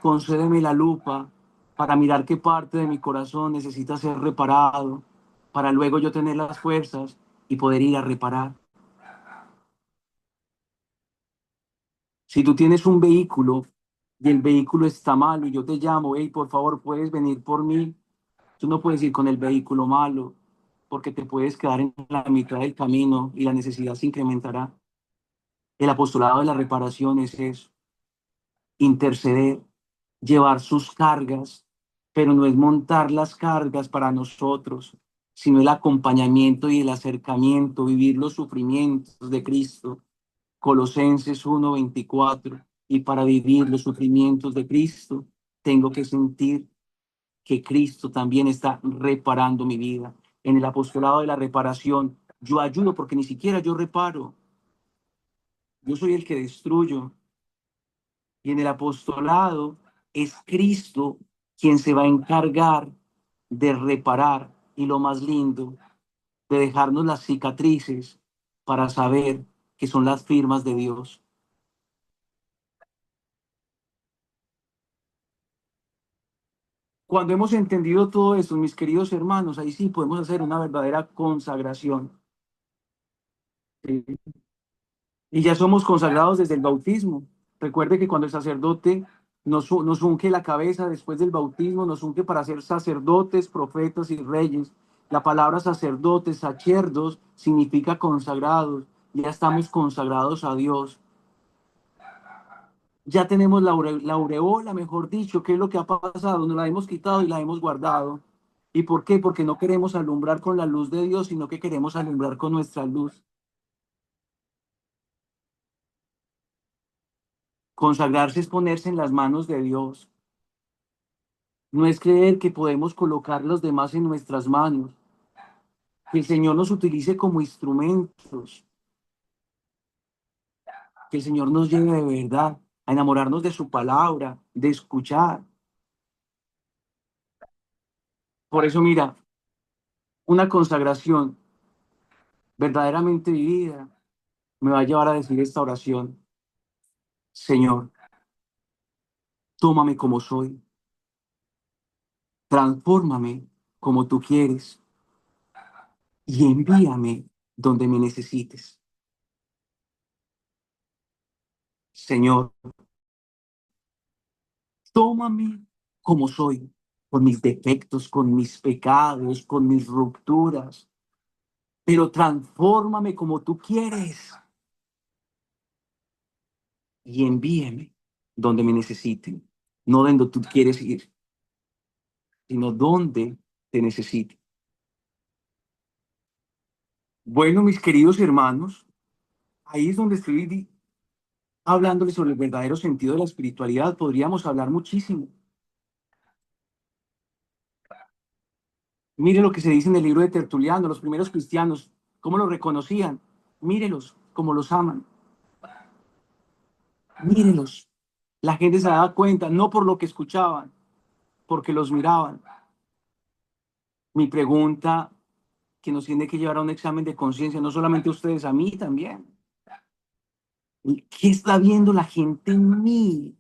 concédeme la lupa para mirar qué parte de mi corazón necesita ser reparado, para luego yo tener las fuerzas y poder ir a reparar. Si tú tienes un vehículo y el vehículo está malo y yo te llamo, hey, por favor, puedes venir por mí. Tú no puedes ir con el vehículo malo porque te puedes quedar en la mitad del camino y la necesidad se incrementará. El apostolado de la reparación es eso, interceder, llevar sus cargas, pero no es montar las cargas para nosotros, sino el acompañamiento y el acercamiento, vivir los sufrimientos de Cristo. Colosenses 1:24. Y para vivir los sufrimientos de Cristo, tengo que sentir que Cristo también está reparando mi vida. En el apostolado de la reparación, yo ayudo porque ni siquiera yo reparo. Yo soy el que destruyo. Y en el apostolado es Cristo quien se va a encargar de reparar y lo más lindo, de dejarnos las cicatrices para saber que son las firmas de Dios. Cuando hemos entendido todo esto, mis queridos hermanos, ahí sí podemos hacer una verdadera consagración. ¿Sí? Y ya somos consagrados desde el bautismo. Recuerde que cuando el sacerdote nos unge la cabeza después del bautismo, nos unge para ser sacerdotes, profetas y reyes. La palabra sacerdotes, sacerdos, significa consagrados. Ya estamos consagrados a Dios. Ya tenemos la aureola, mejor dicho, ¿qué es lo que ha pasado? Nos la hemos quitado y la hemos guardado. ¿Y por qué? Porque no queremos alumbrar con la luz de Dios, sino que queremos alumbrar con nuestra luz. Consagrarse es ponerse en las manos de Dios. No es creer que podemos colocar los demás en nuestras manos. Que el Señor nos utilice como instrumentos. Que el Señor nos lleve de verdad a enamorarnos de su palabra, de escuchar. Por eso, mira, una consagración verdaderamente vivida me va a llevar a decir esta oración. Señor, tómame como soy. Transfórmame como tú quieres. y envíame donde me necesites. Señor, tómame como soy, con mis defectos, con mis pecados, con mis rupturas, pero transfórmame como tú quieres y envíeme donde me necesiten, no donde tú quieres ir, sino donde te necesite. Bueno, mis queridos hermanos, ahí es donde estoy hablándoles sobre el verdadero sentido de la espiritualidad. Podríamos hablar muchísimo. Mire lo que se dice en el libro de Tertuliano, los primeros cristianos, cómo los reconocían. Mírelos, cómo los aman. Mírelos. La gente se daba cuenta, no por lo que escuchaban, porque los miraban. Mi pregunta que nos tiene que llevar a un examen de conciencia, no solamente a ustedes, a mí también. ¿Qué está viendo la gente en mí?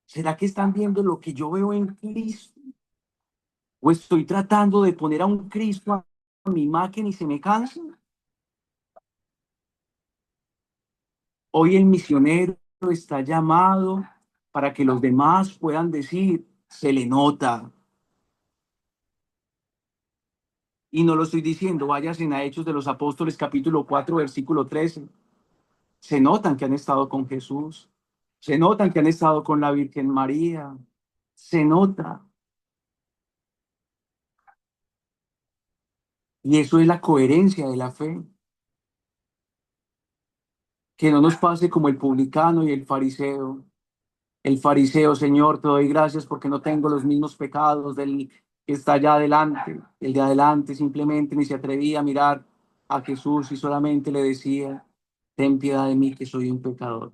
¿Será que están viendo lo que yo veo en Cristo? ¿O estoy tratando de poner a un Cristo a mi imagen y se me cansa? Hoy el misionero está llamado para que los demás puedan decir, se le nota. Y no lo estoy diciendo, vayan a Hechos de los Apóstoles capítulo 4 versículo 13. Se notan que han estado con Jesús, se notan que han estado con la Virgen María, se nota. Y eso es la coherencia de la fe. Que no nos pase como el publicano y el fariseo. El fariseo, Señor, te doy gracias porque no tengo los mismos pecados del que está allá adelante. El de adelante simplemente ni se atrevía a mirar a Jesús y solamente le decía, ten piedad de mí que soy un pecador.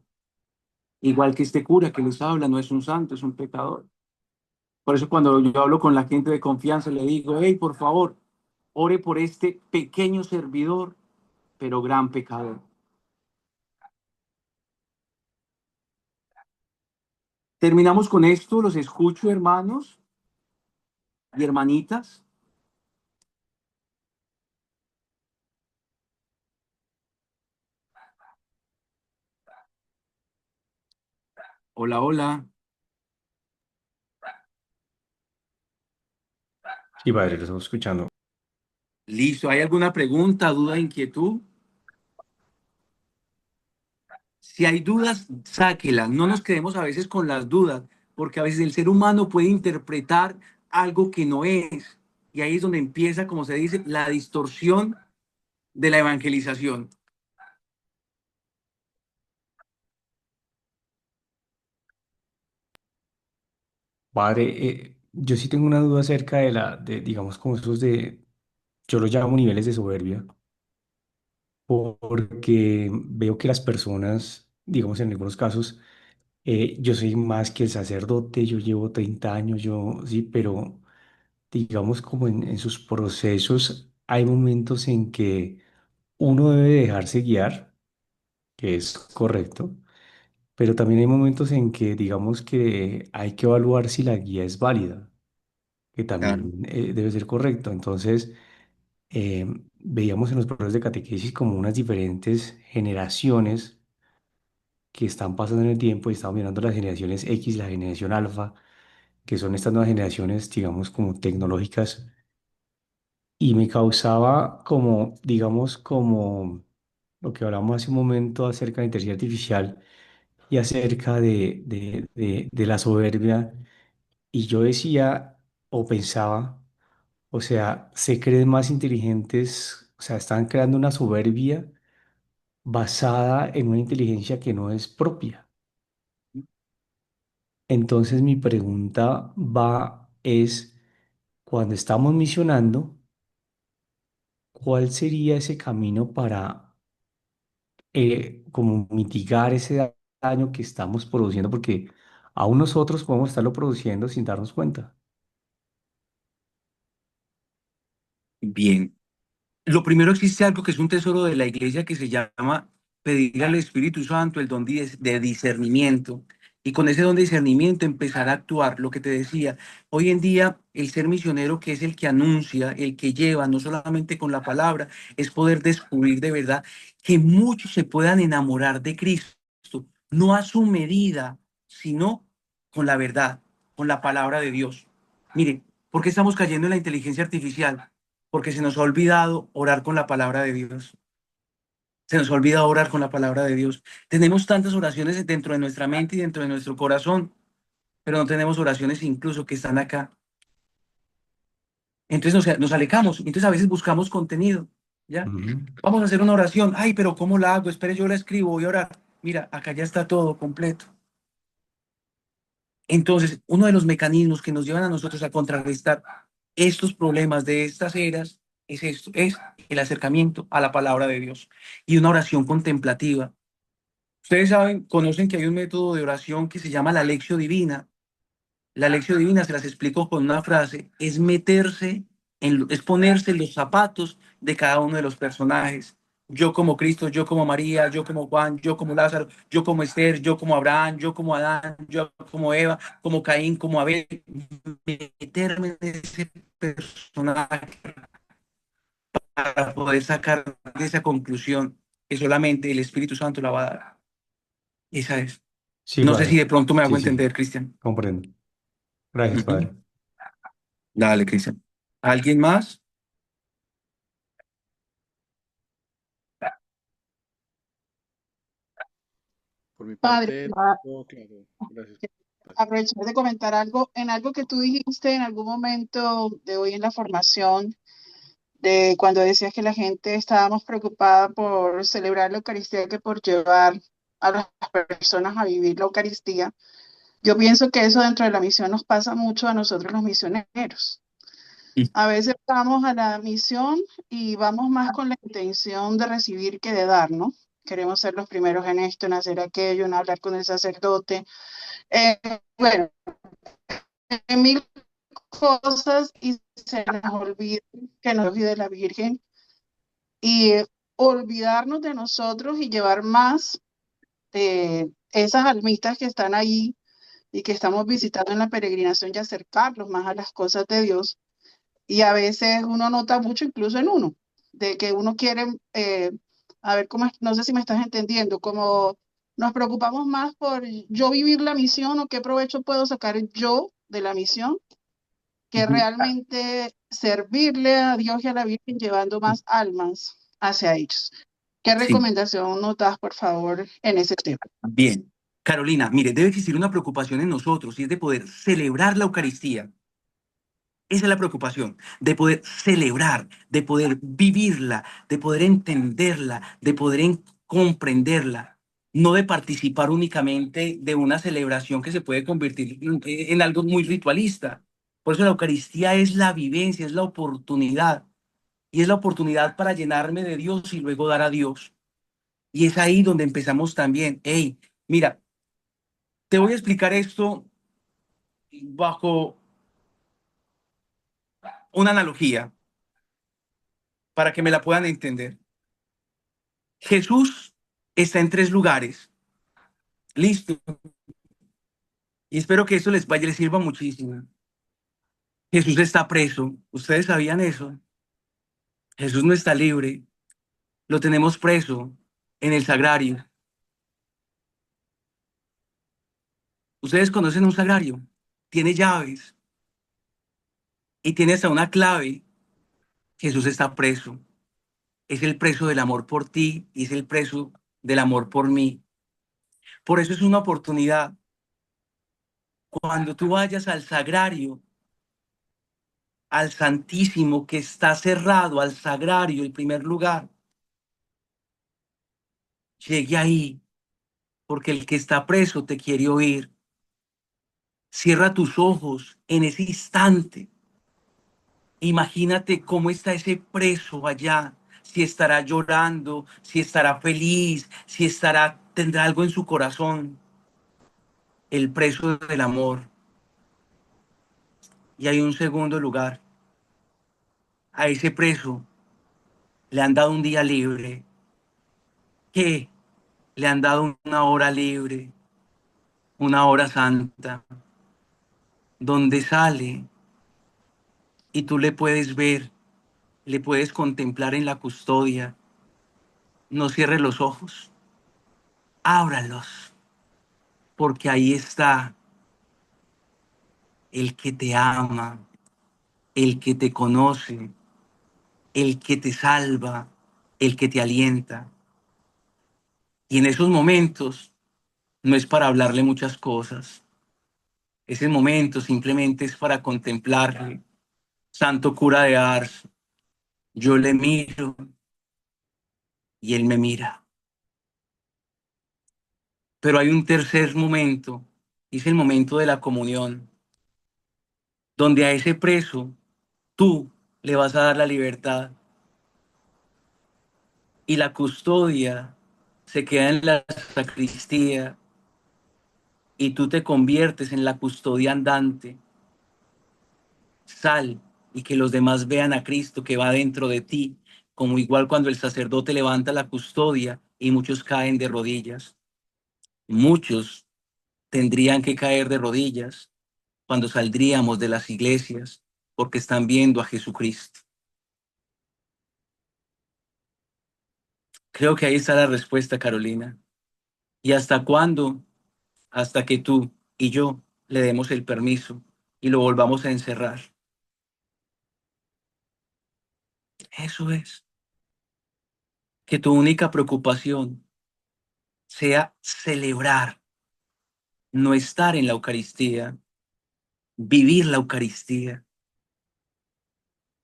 Igual que este cura que les habla, no es un santo, es un pecador. Por eso cuando yo hablo con la gente de confianza, le digo, hey, por favor, ore por este pequeño servidor, pero gran pecador. Terminamos con esto, los escucho, hermanos y hermanitas. Hola, hola. Sí, padre, lo estamos escuchando. Listo, ¿hay alguna pregunta, duda, inquietud? Si hay dudas, sáquelas. No nos quedemos a veces con las dudas, porque a veces el ser humano puede interpretar algo que no es. Y ahí es donde empieza, como se dice, la distorsión de la evangelización. Padre, yo sí tengo una duda acerca digamos, como esos yo lo llamo niveles de soberbia, porque veo que las personas, digamos, en algunos casos, yo soy más que el sacerdote, yo llevo 30 años, yo sí, pero digamos como en sus procesos hay momentos en que uno debe dejarse guiar, que es correcto, pero también hay momentos en que digamos que hay que evaluar si la guía es válida, que Claro. también debe ser correcto. Entonces, veíamos en los procesos de catequesis como unas diferentes generaciones que están pasando en el tiempo y estamos mirando las generaciones X, la generación alfa, que son estas nuevas generaciones, digamos, como tecnológicas, y me causaba como, digamos, como lo que hablamos hace un momento acerca de inteligencia artificial y acerca de la soberbia, y yo decía o pensaba, o sea, se creen más inteligentes, o sea, están creando una soberbia basada en una inteligencia que no es propia. Entonces mi pregunta es, cuando estamos misionando, ¿cuál sería ese camino para como mitigar ese daño que estamos produciendo? Porque aún nosotros podemos estarlo produciendo sin darnos cuenta. Bien. Lo primero, existe algo que es un tesoro de la iglesia que se llama pedir al Espíritu Santo el don de discernimiento. y con ese don de discernimiento empezar a actuar. Lo que te decía, hoy en día el ser misionero, que es el que anuncia, el que lleva, no solamente con la palabra, es poder descubrir de verdad que muchos se puedan enamorar de Cristo, no a su medida, sino con la verdad, con la palabra de Dios. Mire, ¿por qué estamos cayendo en la inteligencia artificial? Porque se nos ha olvidado orar con la palabra de Dios. Se nos olvida orar con la palabra de Dios. Tenemos tantas oraciones dentro de nuestra mente y dentro de nuestro corazón, pero no tenemos oraciones incluso que están acá. Entonces nos alejamos. Entonces a veces buscamos contenido. ¿Ya? Ujú. Vamos a hacer una oración. Ay, pero ¿cómo la hago? Espere, yo la escribo, voy a orar. Mira, acá ya está todo completo. Entonces, uno de los mecanismos que nos llevan a nosotros a contrarrestar estos problemas de estas eras es esto, es el acercamiento a la palabra de Dios y una oración contemplativa. Ustedes saben, conocen que hay un método de oración que se llama la Lectio Divina. La Lectio Divina, se las explico con una frase, es meterse, es ponerse en los zapatos de cada uno de los personajes. Yo como Cristo, yo como María, yo como Juan, yo como Lázaro, yo como Esther, yo como Abraham, yo como Adán, yo como Eva, como Caín, como Abel. Meterme en ese personaje para poder sacar de esa conclusión que solamente el Espíritu Santo la va a dar. Esa es. Sí, No sé si padre. de pronto me hago Sí, sí, entender, Cristian. comprendo. Gracias, Ujú. padre. Dale, Cristian. ¿Alguien más? Por mi Padre, parte, todo claro. Gracias. aprovechar de comentar algo, en algo que tú dijiste en algún momento de hoy en la formación, de cuando decías que la gente estábamos preocupada por celebrar la Eucaristía que por llevar a las personas a vivir la Eucaristía. Yo pienso que eso dentro de la misión nos pasa mucho a nosotros los misioneros. A veces vamos a la misión y vamos más con la intención de recibir que de dar, ¿no? Queremos ser los primeros en esto, en hacer aquello, en hablar con el sacerdote. Bueno, en mil cosas y se nos olvida que nos olvide la Virgen y olvidarnos de nosotros y llevar más esas almitas que están ahí y que estamos visitando en la peregrinación y acercarlos más a las cosas de Dios. Y a veces uno nota mucho, incluso en uno, de que uno quiere, a ver, cómo, no sé si me estás entendiendo, como nos preocupamos más por yo vivir la misión o qué provecho puedo sacar yo de la misión, que Ujú. realmente servirle a Dios y a la Virgen llevando más almas hacia ellos. ¿Qué Sí, recomendación nos das, por favor, en ese tema? bien. Carolina, mire, debe existir una preocupación en nosotros y es de poder celebrar la Eucaristía. Esa es la preocupación, de poder celebrar, de poder vivirla, de poder entenderla, de poder comprenderla, no de participar únicamente de una celebración que se puede convertir en algo muy ritualista. Por eso la Eucaristía es la vivencia, es la oportunidad, y es la oportunidad para llenarme de Dios y luego dar a Dios. Y es ahí donde empezamos también. Hey, mira, te voy a explicar esto bajo una analogía para que me la puedan entender. Jesús está en tres lugares. Listo. Y espero que eso les sirva muchísimo. Jesús está preso. ¿Ustedes sabían eso? Jesús no está libre. Lo tenemos preso en el sagrario. Ustedes conocen un sagrario. Tiene llaves y tiene hasta una clave. Jesús está preso. Es el preso del amor por ti y es el preso del amor por mí. Por eso es una oportunidad. Cuando tú vayas al sagrario, al Santísimo que está cerrado, al sagrario, el primer lugar, llegue ahí, porque el que está preso te quiere oír. Cierra tus ojos en ese instante. Imagínate cómo está ese preso allá, si estará llorando, si estará feliz, si estará, tendrá algo en su corazón. El preso del amor. Y hay un segundo lugar. A ese preso le han dado un día libre. ¿Qué? Le han dado una hora libre. una hora santa, donde sale y tú le puedes ver, le puedes contemplar en la custodia. No cierres los ojos, ábralos, porque ahí está el que te ama, el que te conoce, el que te salva, el que te alienta. Y en esos momentos no es para hablarle muchas cosas. Ese momento simplemente es para contemplarle. Santo cura de Ars, yo le miro y él me mira. Pero hay un tercer momento, y es el momento de la comunión, donde a ese preso tú le vas a dar la libertad y la custodia se queda en la sacristía y tú te conviertes en la custodia andante. Sal y que los demás vean a Cristo que va dentro de ti, como igual cuando el sacerdote levanta la custodia y muchos caen de rodillas. Muchos tendrían que caer de rodillas cuando saldríamos de las iglesias porque están viendo a Jesucristo. Creo que ahí está la respuesta, Carolina. ¿Y hasta cuándo? Hasta que tú y yo le demos el permiso y lo volvamos a encerrar. Eso es. Que tu única preocupación sea celebrar, no estar en la Eucaristía, vivir la Eucaristía.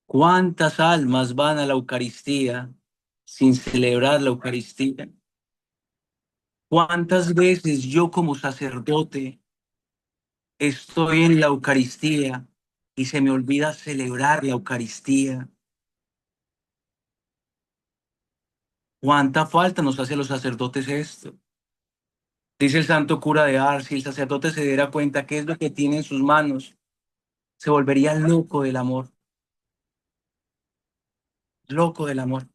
¿Cuántas almas van a la Eucaristía sin celebrar la Eucaristía? ¿Cuántas veces yo como sacerdote estoy en la Eucaristía y se me olvida celebrar la Eucaristía? ¿Cuánta falta nos hace a los sacerdotes esto? Dice el santo cura de Ars, si el sacerdote se diera cuenta qué es lo que tiene en sus manos, se volvería loco del amor, loco del amor.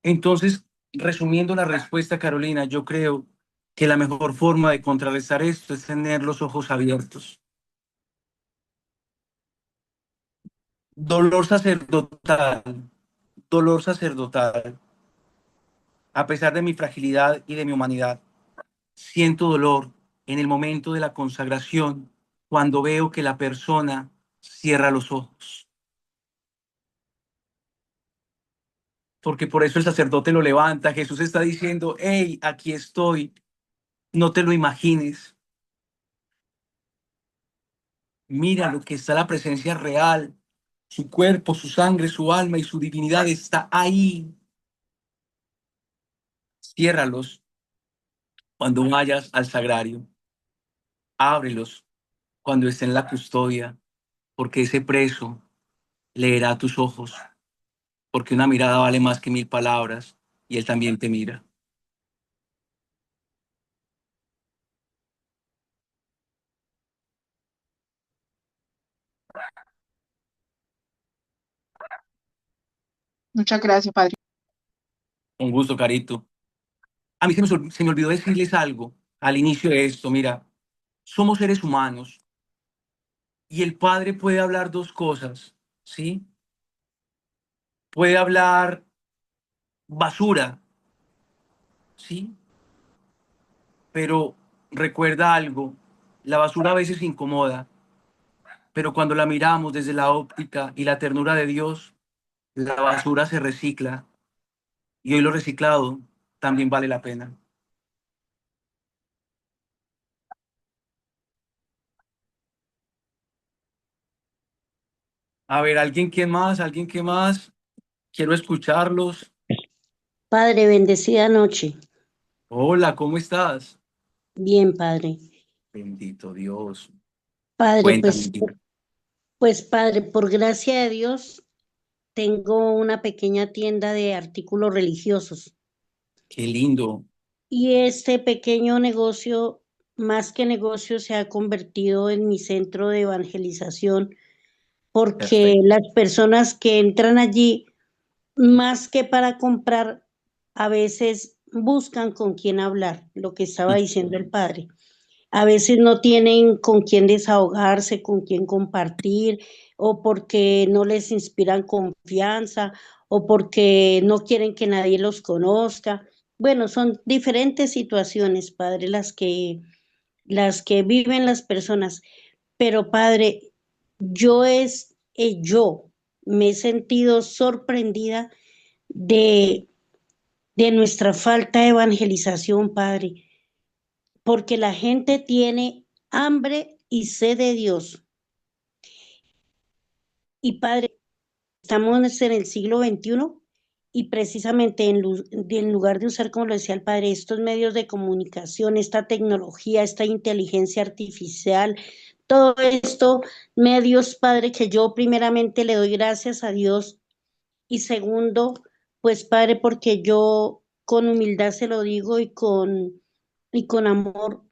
Entonces, resumiendo la respuesta, Carolina, yo creo que la mejor forma de contrarrestar esto es tener los ojos abiertos. Dolor sacerdotal, dolor sacerdotal. A pesar de mi fragilidad y de mi humanidad, siento dolor en el momento de la consagración cuando veo que la persona cierra los ojos. Porque por eso el sacerdote lo levanta. Jesús está diciendo, hey, aquí estoy, no te lo imagines. Mira lo que está la presencia real. Su cuerpo, su sangre, su alma y su divinidad está ahí. Ciérralos cuando vayas al sagrario. Ábrelos cuando esté en la custodia, porque ese preso leerá tus ojos, porque una mirada vale más que 1000 palabras y él también te mira. Muchas gracias, Padre. Un gusto, Carito. A mí se me olvidó decirles algo al inicio de esto. Mira, somos seres humanos y el Padre puede hablar dos cosas, ¿sí? Puede hablar basura, ¿sí? Pero recuerda algo, la basura a veces incomoda, pero cuando la miramos desde la óptica y la ternura de Dios, la basura se recicla y hoy lo reciclado también vale la pena. A ver, ¿alguien qué más? ¿Alguien qué más? Quiero escucharlos. Padre, bendecida noche. Hola, ¿cómo estás? Bien, Padre. Bendito Dios. Padre, Cuéntame. pues Padre, por gracia de Dios, tengo una pequeña tienda de artículos religiosos. Qué lindo. Y este pequeño negocio, más que negocio, se ha convertido en mi centro de evangelización, porque Perfecto. las personas que entran allí, más que para comprar, a veces buscan con quién hablar, lo que estaba diciendo el padre. A veces no tienen con quién desahogarse, con quién compartir, o porque no les inspiran confianza, o porque no quieren que nadie los conozca. Bueno, son diferentes situaciones, padre, las que viven las personas. Pero, padre, yo me he sentido sorprendida de, de nuestra falta de evangelización, padre, porque la gente tiene hambre y sed de Dios. Y padre, estamos en el siglo XXI y precisamente en lugar de usar, como lo decía el padre, estos medios de comunicación, esta tecnología, esta inteligencia artificial, todo esto, medios, padre, que yo primeramente le doy gracias a Dios y segundo, pues padre, porque yo con humildad se lo digo y con amor,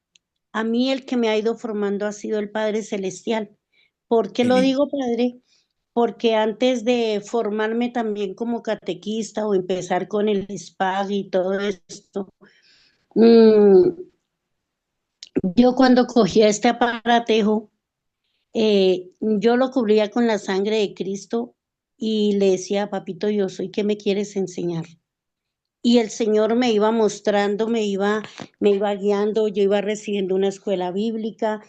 a mí el que me ha ido formando ha sido el Padre Celestial. ¿Por qué lo Amén. digo, Padre? Porque antes de formarme también como catequista o empezar con el SPAG y todo esto, mm, yo cuando cogía este aparatejo, yo lo cubría con la sangre de Cristo y le decía, papito, yo soy, ¿qué me quieres enseñar? Y el Señor me iba mostrando, me iba guiando, yo iba recibiendo una escuela bíblica,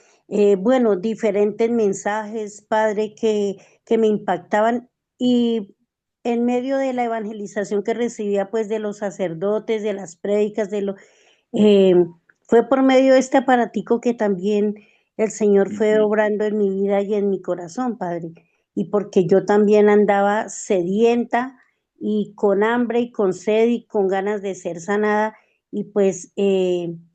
bueno, diferentes mensajes, Padre, que me impactaban y en medio de la evangelización que recibía pues de los sacerdotes, de las prédicas, eh, fue por medio de este aparatico que también el Señor fue Ujú. obrando en mi vida y en mi corazón, Padre. Y porque yo también andaba sedienta y con hambre y con sed y con ganas de ser sanada. Y pues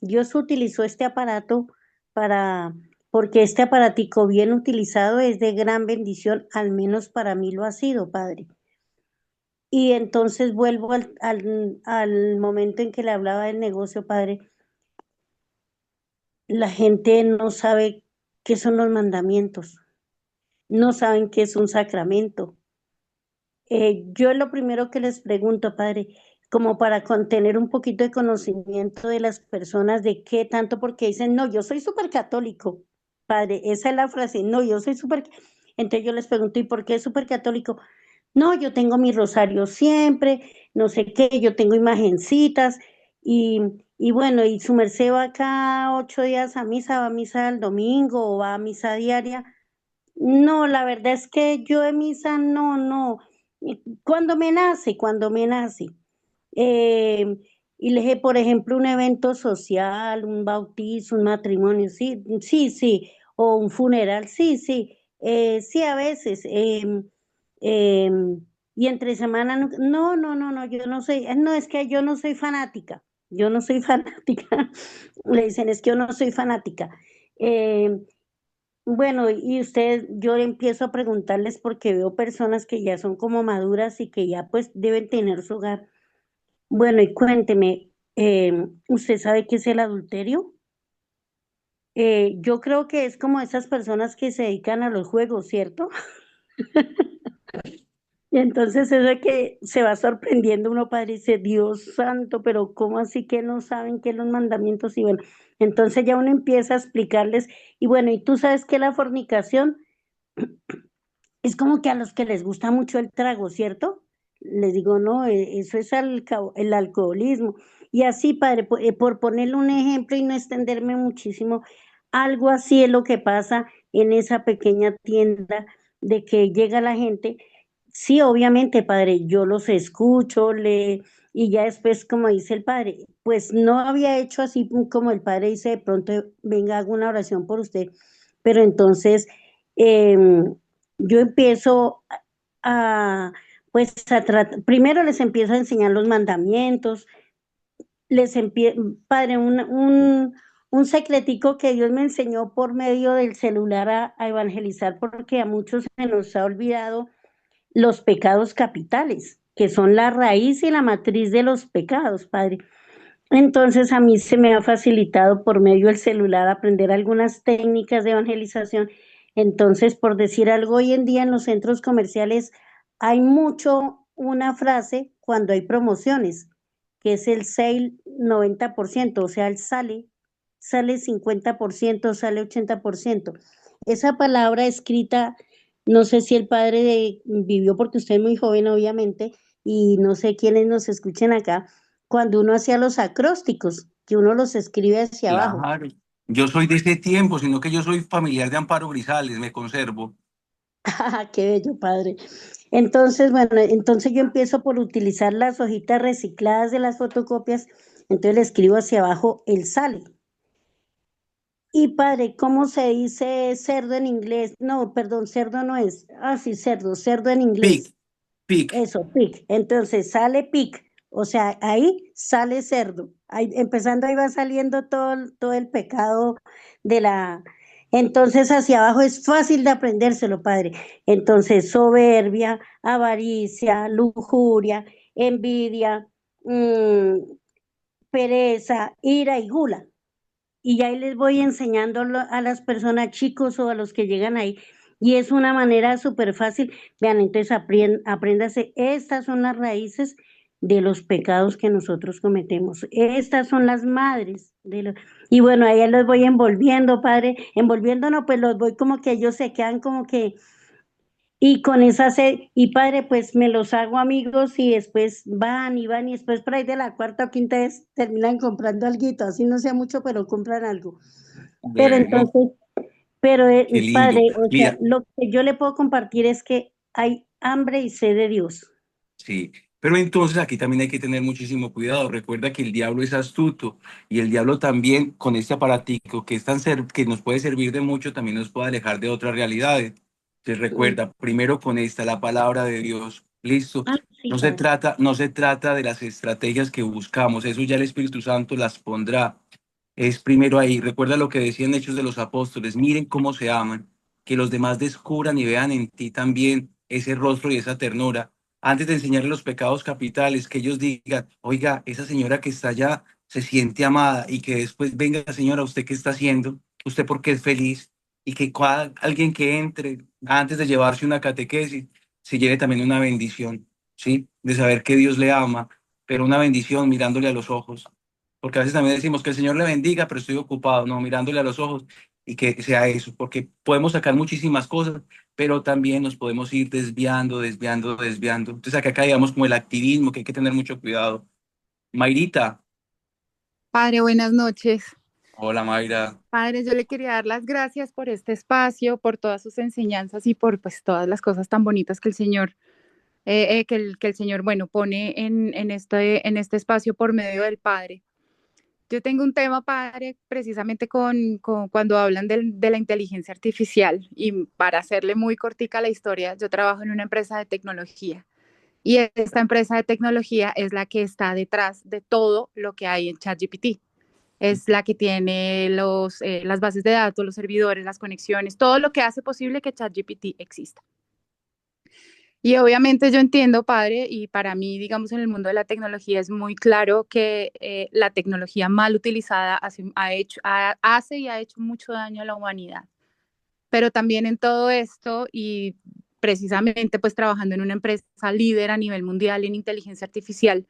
Dios utilizó este aparato para, porque este aparatico bien utilizado es de gran bendición, al menos para mí lo ha sido, Padre. Y entonces vuelvo al momento en que le hablaba del negocio, Padre. La gente no sabe qué son los mandamientos, no saben qué es un sacramento. Yo lo primero que les pregunto, padre, como para contener un poquito de conocimiento de las personas de qué tanto, porque dicen, no, yo soy súper católico, padre, esa es la frase, no, yo soy súper. Entonces yo les pregunto, ¿y por qué es súper católico? No, yo tengo mi rosario siempre, no sé qué, yo tengo imagencitas y, y bueno, y su merced va cada 8 días a misa, va a misa el domingo o va a misa diaria. No, la verdad es que yo de misa no, no. Cuando me nace. Eh, y le dije, por ejemplo, un evento social, un bautizo, un matrimonio, sí, sí, sí, o un funeral, sí, sí, sí, a veces. Y entre semana, no, no, no, no, no, yo no soy, no, es que yo no soy fanática, yo no soy fanática. Le dicen, es que yo no soy fanática. Eh, bueno, y usted, yo empiezo a preguntarles porque veo personas que ya son como maduras y que ya pues deben tener su hogar. Bueno, y cuénteme, ¿usted sabe qué es el adulterio? Yo creo que es como esas personas que se dedican a los juegos, ¿cierto? Y entonces eso de que se va sorprendiendo uno, padre, y dice, Dios santo, pero ¿cómo así que no saben qué los mandamientos? Y bueno, entonces ya uno empieza a explicarles, y bueno, y tú sabes que la fornicación es como que a los que les gusta mucho el trago, ¿cierto? Les digo, no, eso es el alcoholismo. Y así, padre, por ponerle un ejemplo y no extenderme muchísimo, algo así es lo que pasa en esa pequeña tienda de que llega la gente. Sí, obviamente, padre, yo los escucho, y ya después, como dice el padre, pues no había hecho así como el padre dice, de pronto venga, hago una oración por usted, pero entonces yo empiezo a, pues, primero les empiezo a enseñar los mandamientos, padre, un secretico que Dios me enseñó por medio del celular a evangelizar, porque a muchos se nos ha olvidado los pecados capitales, que son la raíz y la matriz de los pecados, padre. Entonces a mí se me ha facilitado por medio del celular aprender algunas técnicas de evangelización. Entonces, por decir algo, hoy en día en los centros comerciales hay mucho una frase cuando hay promociones, que es el sale 90%, o sea, el sale 50%, sale 80%. Esa palabra escrita, no sé si el padre vivió, porque usted es muy joven, obviamente, y no sé quiénes nos escuchen acá, cuando uno hacía los acrósticos, que uno los escribe hacia abajo. Claro. Yo soy de ese tiempo, sino que yo soy familiar de Amparo Grisales, me conservo. Ah, qué bello, padre. Entonces, bueno, entonces yo empiezo por utilizar las hojitas recicladas de las fotocopias, entonces le escribo hacia abajo el sale. Y padre, ¿cómo se dice cerdo en inglés? No, perdón, cerdo no es. Ah, sí, cerdo en Pic, inglés. pic. Eso, pig. Entonces sale pig. O sea, ahí sale cerdo. Ahí, empezando ahí va saliendo todo el pecado de la... Entonces hacia abajo es fácil de aprendérselo, padre. Entonces soberbia, avaricia, lujuria, envidia, pereza, ira y gula. Y ya ahí les voy enseñando a las personas, chicos o a los que llegan ahí. Y es una manera súper fácil. Vean, entonces apréndase, estas son las raíces de los pecados que nosotros cometemos. Estas son las madres de los... Y bueno, ahí los voy envolviendo, padre. Envolviendo no, pues los voy como que ellos se quedan como que y con esa sed, y padre, pues me los hago amigos y después van y después por ahí de la cuarta o quinta vez terminan comprando alguito, así no sea mucho, pero compran algo. Pero Bueno, entonces, pero qué padre, lindo. o sea, Mira, lo que yo le puedo compartir es que hay hambre y sed de Dios. sí, pero entonces aquí también hay que tener muchísimo cuidado. Recuerda que el diablo es astuto y el diablo también con este aparatico que es que nos puede servir de mucho, también nos puede alejar de otras realidades. Entonces Mm. recuerda, primero con esta, la palabra de Dios. Listo. Ah, sí, No se padre. trata, no se trata de las estrategias que buscamos, eso ya el Espíritu Santo las pondrá. Es primero ahí. Recuerda lo que decían Hechos de los Apóstoles, miren cómo se aman, que los demás descubran y vean en ti también ese rostro y esa ternura antes de enseñarle los pecados capitales, que ellos digan, oiga, esa señora que está allá se siente amada y que después venga, señora, ¿usted qué está haciendo? ¿Usted por qué es feliz? Y que alguien que entre antes de llevarse una catequesis se lleve también una bendición, ¿sí? De saber que Dios le ama, pero una bendición mirándole a los ojos. Porque a veces también decimos que el Señor le bendiga, pero estoy ocupado, no, mirándole a los ojos y que sea eso, porque podemos sacar muchísimas cosas, pero también nos podemos ir desviando, desviando, desviando. Entonces acá caigamos como el activismo, que hay que tener mucho cuidado. Mayrita, Padre, buenas noches. hola Mayra. Padre, yo le quería dar las gracias por este espacio, por todas sus enseñanzas y por pues todas las cosas tan bonitas que el Señor, que el Señor, bueno, pone en este espacio por medio del Padre. Yo tengo un tema, Padre, precisamente con cuando hablan de la inteligencia artificial y para hacerle muy cortica la historia, yo trabajo en una empresa de tecnología y esta empresa de tecnología es la que está detrás de todo lo que hay en ChatGPT. Es la que tiene las bases de datos, los servidores, las conexiones, todo lo que hace posible que ChatGPT exista. Y obviamente yo entiendo, padre, y para mí, digamos, en el mundo de la tecnología es muy claro que la tecnología mal utilizada hace y ha hecho mucho daño a la humanidad. Pero también en todo esto y precisamente pues trabajando en una empresa líder a nivel mundial en inteligencia artificial,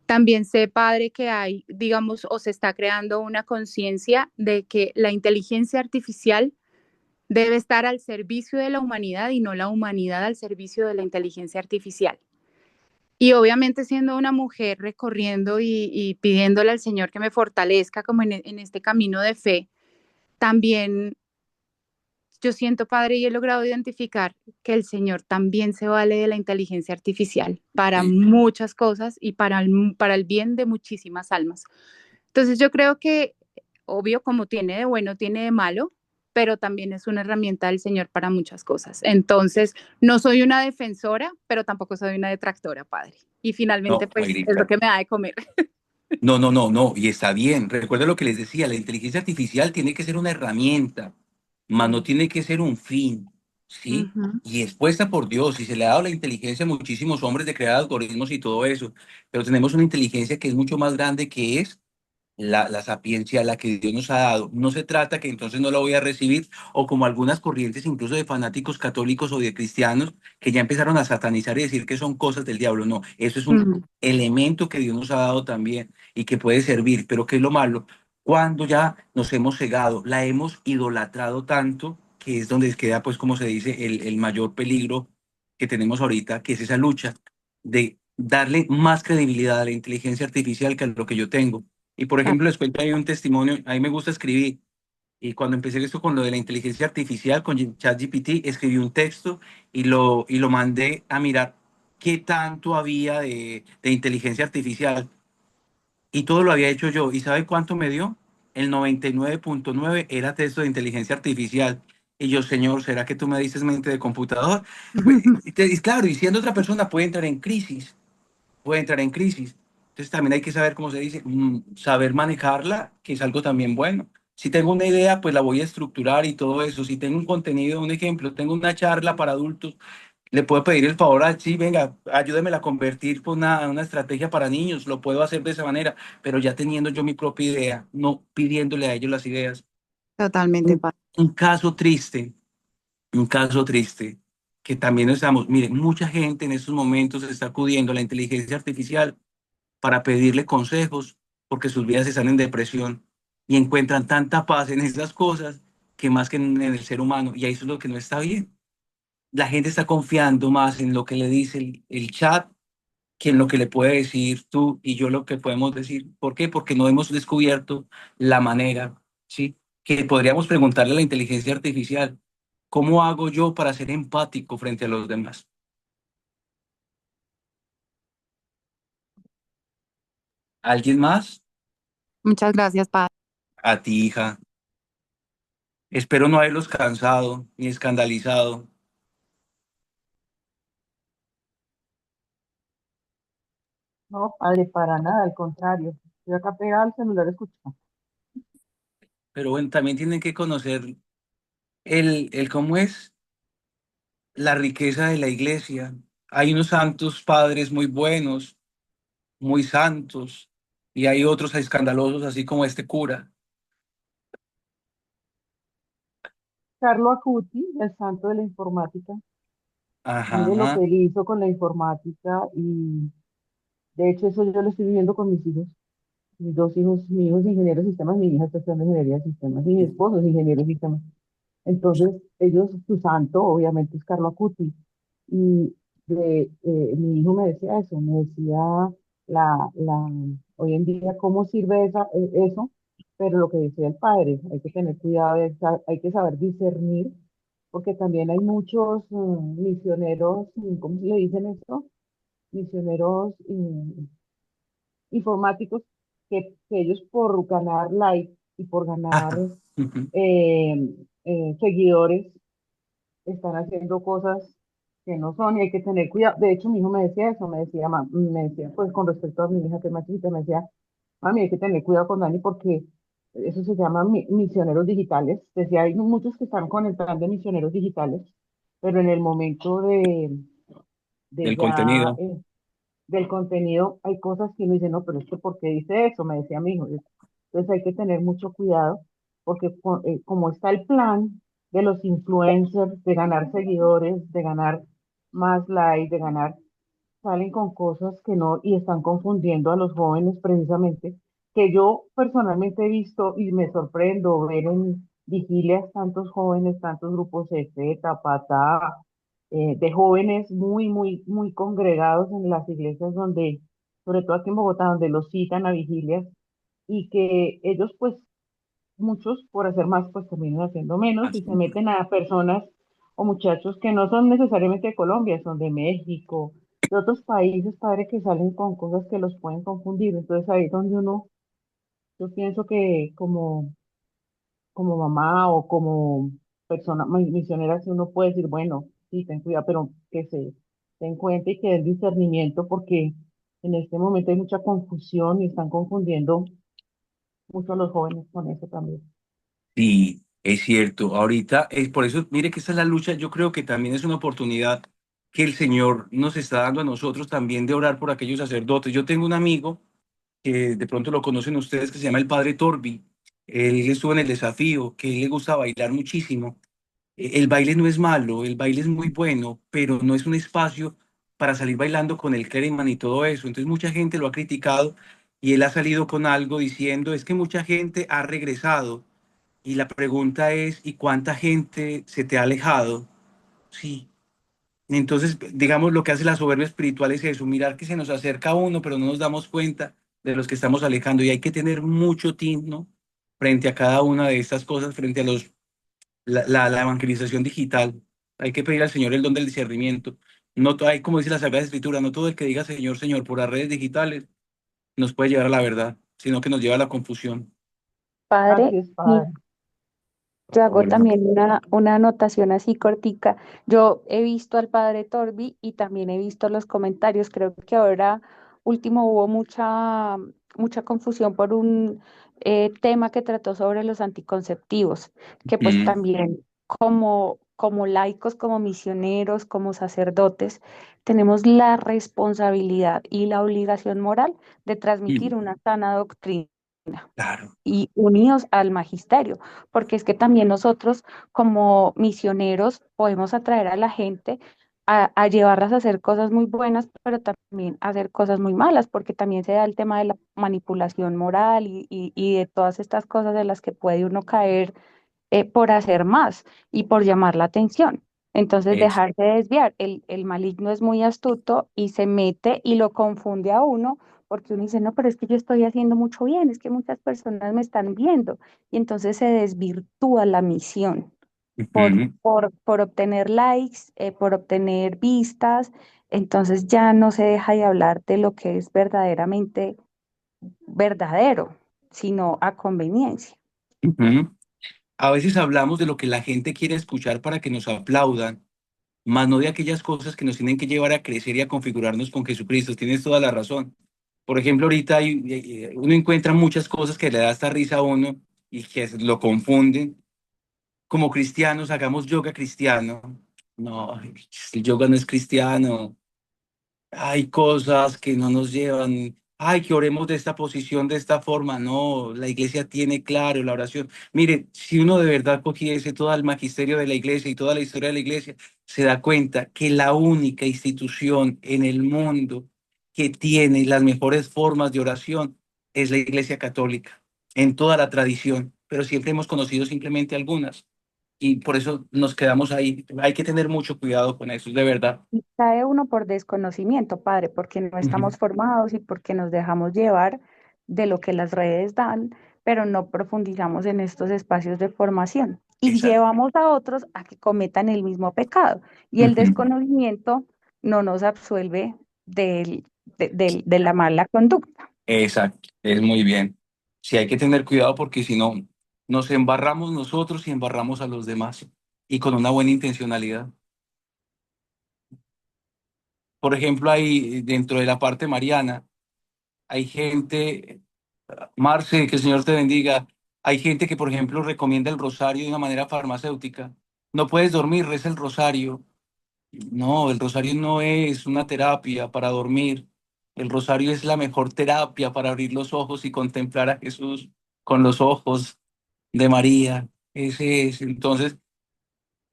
también sé, padre, que hay, digamos, o se está creando una conciencia de que la inteligencia artificial debe estar al servicio de la humanidad y no la humanidad al servicio de la inteligencia artificial. Y obviamente siendo una mujer recorriendo y pidiéndole al Señor que me fortalezca como en este camino de fe, también yo siento, Padre, y he logrado identificar que el Señor también se vale de la inteligencia artificial para Sí. muchas cosas y para el bien de muchísimas almas. Entonces yo creo que, obvio, como tiene de bueno, tiene de malo, pero también es una herramienta del Señor para muchas cosas. Entonces, no soy una defensora, pero tampoco soy una detractora, Padre. Y finalmente, No, pues, es lo Mayrita. que me da de comer. No, no, no, no, y está bien. Recuerda lo que les decía, la inteligencia artificial tiene que ser una herramienta, mas no Sí. tiene que ser un fin, ¿sí? Ujú. Y expuesta por Dios, y se le ha dado la inteligencia a muchísimos hombres de crear algoritmos y todo eso, pero tenemos una inteligencia que es mucho más grande que es la sapiencia, la que Dios nos ha dado. No se trata que entonces no la voy a recibir, o como algunas corrientes incluso de fanáticos católicos o de cristianos que ya empezaron a satanizar y decir que son cosas del diablo. No, eso es un elemento que Dios nos ha dado también y que puede servir, pero ¿qué es lo malo? Cuando ya nos hemos cegado, la hemos idolatrado tanto, que es donde queda, pues, como se dice, el mayor peligro que tenemos ahorita, que es esa lucha de darle más credibilidad a la inteligencia artificial que a lo que yo tengo. Y por ejemplo, les cuento ahí un testimonio, a mí me gusta escribir, y cuando empecé esto con lo de la inteligencia artificial, con ChatGPT, escribí un texto y lo mandé a mirar qué tanto había de inteligencia artificial. Y todo lo había hecho yo. ¿Y sabe cuánto me dio? El 99.9 era texto de inteligencia artificial. Y yo, señor, ¿será que tú me dices mente de computador? Pues, y claro, y siendo otra persona puede entrar en crisis, puede entrar en crisis. Entonces también hay que saber, cómo se dice, saber manejarla, que es algo también bueno. Si tengo una idea, pues la voy a estructurar y todo eso. Si tengo un contenido, un ejemplo, tengo una charla para adultos, le puedo pedir el favor a, sí, venga, ayúdemela a convertir por una estrategia para niños. Lo puedo hacer de esa manera, pero ya teniendo yo mi propia idea, no pidiéndole a ellos las ideas. Totalmente, padre. Un caso triste, un caso triste, que también estamos, miren, mucha gente en estos momentos está acudiendo a la inteligencia artificial para pedirle consejos porque sus vidas están en depresión y encuentran tanta paz en esas cosas que más que en el ser humano. Y ahí eso es lo que no está bien. La gente está confiando más en lo que le dice el chat que en lo que le puede decir tú y yo lo que podemos decir. ¿Por qué? Porque no hemos descubierto la manera, ¿sí? Que podríamos preguntarle a la inteligencia artificial, ¿cómo hago yo para ser empático frente a los demás? ¿Alguien más? Muchas gracias, padre. A ti, hija. Espero no haberlos cansado ni escandalizado. No, padre, para nada, al contrario. Estoy acá pegada al celular escuchando. Pero bueno, también tienen que conocer el cómo es la riqueza de la iglesia. Hay unos santos padres muy buenos, muy santos, y hay otros escandalosos, así como este cura. Carlo Acuti, el santo de la informática. Mire lo Ajá, que él hizo con la informática y de hecho eso yo lo estoy viviendo con mis hijos. Mis dos hijos, mi hijo es ingeniero de sistemas, mi hija está estudiando ingeniería de sistemas y mi esposo es ingeniero de sistemas. Entonces, ellos, su santo, obviamente, es Carlo Acuti. Y mi hijo me decía eso, me decía hoy en día cómo sirve eso, pero lo que decía el padre, hay que tener cuidado, hay que saber discernir, porque también hay muchos misioneros, ¿cómo se le dicen esto? Misioneros informáticos que ellos por ganar likes y por ganar ajá. Ujú. eh, seguidores están haciendo cosas que no son y hay que tener cuidado. De hecho, mi hijo me decía eso, me decía, pues con respecto a mi hija que es más chiquita, me decía, mami, hay que tener cuidado con Dani porque eso se llama misioneros digitales. Decía, hay muchos que están con el plan de misioneros digitales, pero en el momento de Del ya contenido. del contenido, hay cosas que uno dice, no, pero es que ¿por qué dice eso? Me decía mi hijo. Entonces hay que tener mucho cuidado porque como está el plan de los influencers, de ganar seguidores, de ganar más likes, de ganar, salen con cosas que no, y están confundiendo a los jóvenes precisamente, que yo personalmente he visto y me sorprendo ver en vigilias tantos jóvenes, tantos grupos Z, Patá, de jóvenes muy, muy, muy congregados en las iglesias donde, sobre todo aquí en Bogotá, donde los citan a vigilias y que ellos pues muchos por hacer más pues terminan haciendo menos y se meten a personas o muchachos que no son necesariamente de Colombia, son de México, de otros países, padre, que salen con cosas que los pueden confundir. Entonces ahí es donde uno, yo pienso que como mamá o como persona misionera, si uno puede decir, bueno, sí, ten cuidado, pero que se den cuenta y que den discernimiento porque en este momento hay mucha confusión y están confundiendo mucho a los jóvenes con eso también. Sí, es cierto. Ahorita, es por eso, mire que esta es la lucha, yo creo que también es una oportunidad que el Señor nos está dando a nosotros también de orar por aquellos sacerdotes. Yo tengo un amigo que de pronto lo conocen ustedes, que se llama el padre Torbi. Él estuvo en el desafío, que a él le gusta bailar muchísimo. El baile no es malo, el baile es muy bueno, pero no es un espacio para salir bailando con el Klereman y todo eso. Entonces mucha gente lo ha criticado y él ha salido con algo diciendo, es que mucha gente ha regresado y la pregunta es, ¿y cuánta gente se te ha alejado? Sí. Entonces, digamos, lo que hace la soberbia espiritual es eso, mirar que se nos acerca a uno, pero no nos damos cuenta de los que estamos alejando y hay que tener mucho tino frente a cada una de estas cosas, frente a la evangelización digital. Hay que pedir al Señor el don del discernimiento. No hay, como dice la Sagrada Escritura, no todo el que diga Señor, Señor por las redes digitales nos puede llevar a la verdad, sino que nos lleva a la confusión. Padre, Así es, y padre. yo hago Hola. también una anotación así cortica. Yo he visto al padre Torbi y también he visto los comentarios. Creo que ahora último hubo mucha confusión por un tema que trató sobre los anticonceptivos, que pues Mm, también como laicos, como misioneros, como sacerdotes, tenemos la responsabilidad y la obligación moral de transmitir mm, una sana doctrina claro. y unidos al magisterio, porque es que también nosotros como misioneros podemos atraer a la gente a llevarlas a hacer cosas muy buenas, pero también a hacer cosas muy malas, porque también se da el tema de la manipulación moral y de todas estas cosas de las que puede uno caer por hacer más y por llamar la atención. Entonces, Es, dejarse desviar. El maligno es muy astuto y se mete y lo confunde a uno porque uno dice, no, pero es que yo estoy haciendo mucho bien, es que muchas personas me están viendo. Y entonces se desvirtúa la misión ujú, por obtener likes, por obtener vistas. Entonces ya no se deja de hablar de lo que es verdaderamente verdadero, sino a conveniencia. ujú. A veces hablamos de lo que la gente quiere escuchar para que nos aplaudan, más no de aquellas cosas que nos tienen que llevar a crecer y a configurarnos con Jesucristo. Tienes toda la razón. Por ejemplo, ahorita uno encuentra muchas cosas que le da hasta risa a uno y que lo confunden. Como cristianos, hagamos yoga cristiano. No, el yoga no es cristiano. Hay cosas que no nos llevan, ay, que oremos de esta posición, de esta forma. No, la iglesia tiene claro la oración. Mire, si uno de verdad cogiese todo el magisterio de la iglesia y toda la historia de la iglesia, se da cuenta que la única institución en el mundo que tiene las mejores formas de oración es la iglesia católica, en toda la tradición, pero siempre hemos conocido simplemente algunas. Y por eso nos quedamos ahí. Hay que tener mucho cuidado con eso, de verdad. Y cae uno por desconocimiento, padre, porque no Ujú. estamos formados y porque nos dejamos llevar de lo que las redes dan, pero no profundizamos en estos espacios de formación y Exacto. llevamos a otros a que cometan el mismo pecado. Y el Ujú. desconocimiento no nos absuelve de la mala conducta. Exacto, es muy bien. Sí, hay que tener cuidado porque si no, nos embarramos nosotros y embarramos a los demás. Y con una buena intencionalidad. Por ejemplo, hay dentro de la parte mariana, hay gente, Marce, que el Señor te bendiga, hay gente que, por ejemplo, recomienda el rosario de una manera farmacéutica. No puedes dormir, reza el rosario. No, el rosario no es una terapia para dormir. El rosario es la mejor terapia para abrir los ojos y contemplar a Jesús con los ojos de María. Ese es. Entonces,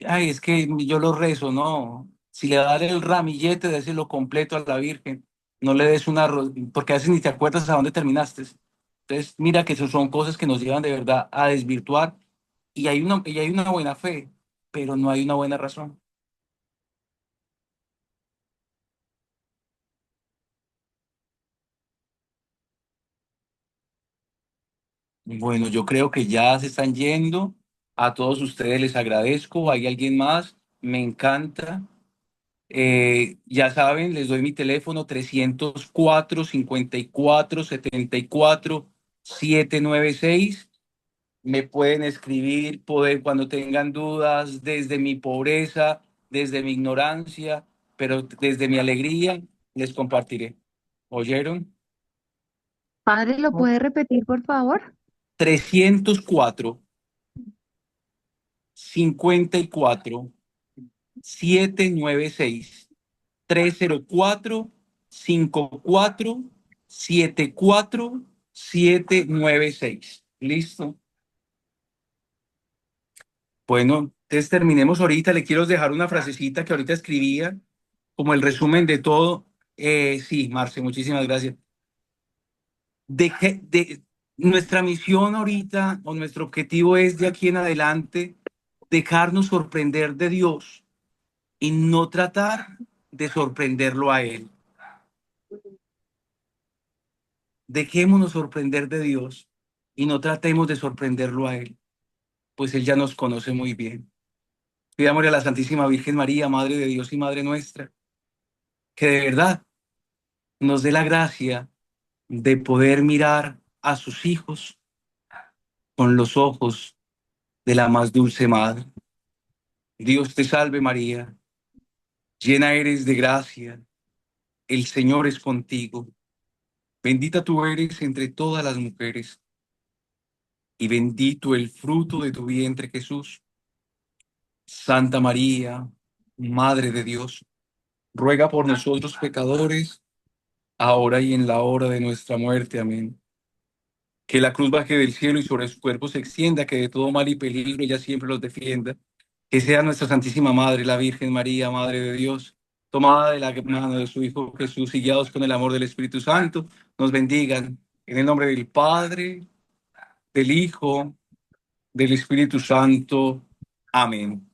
ay, es que yo lo rezo, no. Si le das el ramillete, déselo completo a la Virgen. No le des porque a veces ni te acuerdas a dónde terminaste. Entonces, mira que eso son cosas que nos llevan de verdad a desvirtuar y hay una buena fe, pero no hay una buena razón. Bueno, yo creo que ya se están yendo. A todos ustedes les agradezco. ¿Hay alguien más? Me encanta. Ya saben, les doy mi teléfono 304-54-74-796. Me pueden escribir cuando tengan dudas desde mi pobreza, desde mi ignorancia, pero desde mi alegría les compartiré. ¿Oyeron? Padre, ¿lo puede Mucho. repetir, por favor? 304-54-796. 304-54-796. 74796. ¿Listo? Bueno, entonces terminemos ahorita. Le quiero dejar una frasecita que ahorita escribía, como el resumen de todo. Sí, Marce, muchísimas gracias. Nuestra misión ahorita, o nuestro objetivo es de aquí en adelante, dejarnos sorprender de Dios y no tratar de sorprenderlo a Él. Dejémonos sorprender de Dios y no tratemos de sorprenderlo a Él, pues Él ya nos conoce muy bien. Pidámosle a la Santísima Virgen María, Madre de Dios y Madre nuestra, que de verdad nos dé la gracia de poder mirar a sus hijos con los ojos de la más dulce Madre. Dios te salve María, llena eres de gracia, el Señor es contigo. Bendita tú eres entre todas las mujeres, y bendito el fruto de tu vientre, Jesús. Santa María, Madre de Dios, ruega por nosotros pecadores, ahora y en la hora de nuestra muerte. Amén. Que la cruz baje del cielo y sobre su cuerpo se extienda, que de todo mal y peligro ella siempre los defienda. Que sea nuestra Santísima Madre, la Virgen María, Madre de Dios, tomada de la mano de su Hijo Jesús y guiados con el amor del Espíritu Santo, nos bendigan. En el nombre del Padre, del Hijo, del Espíritu Santo. Amén.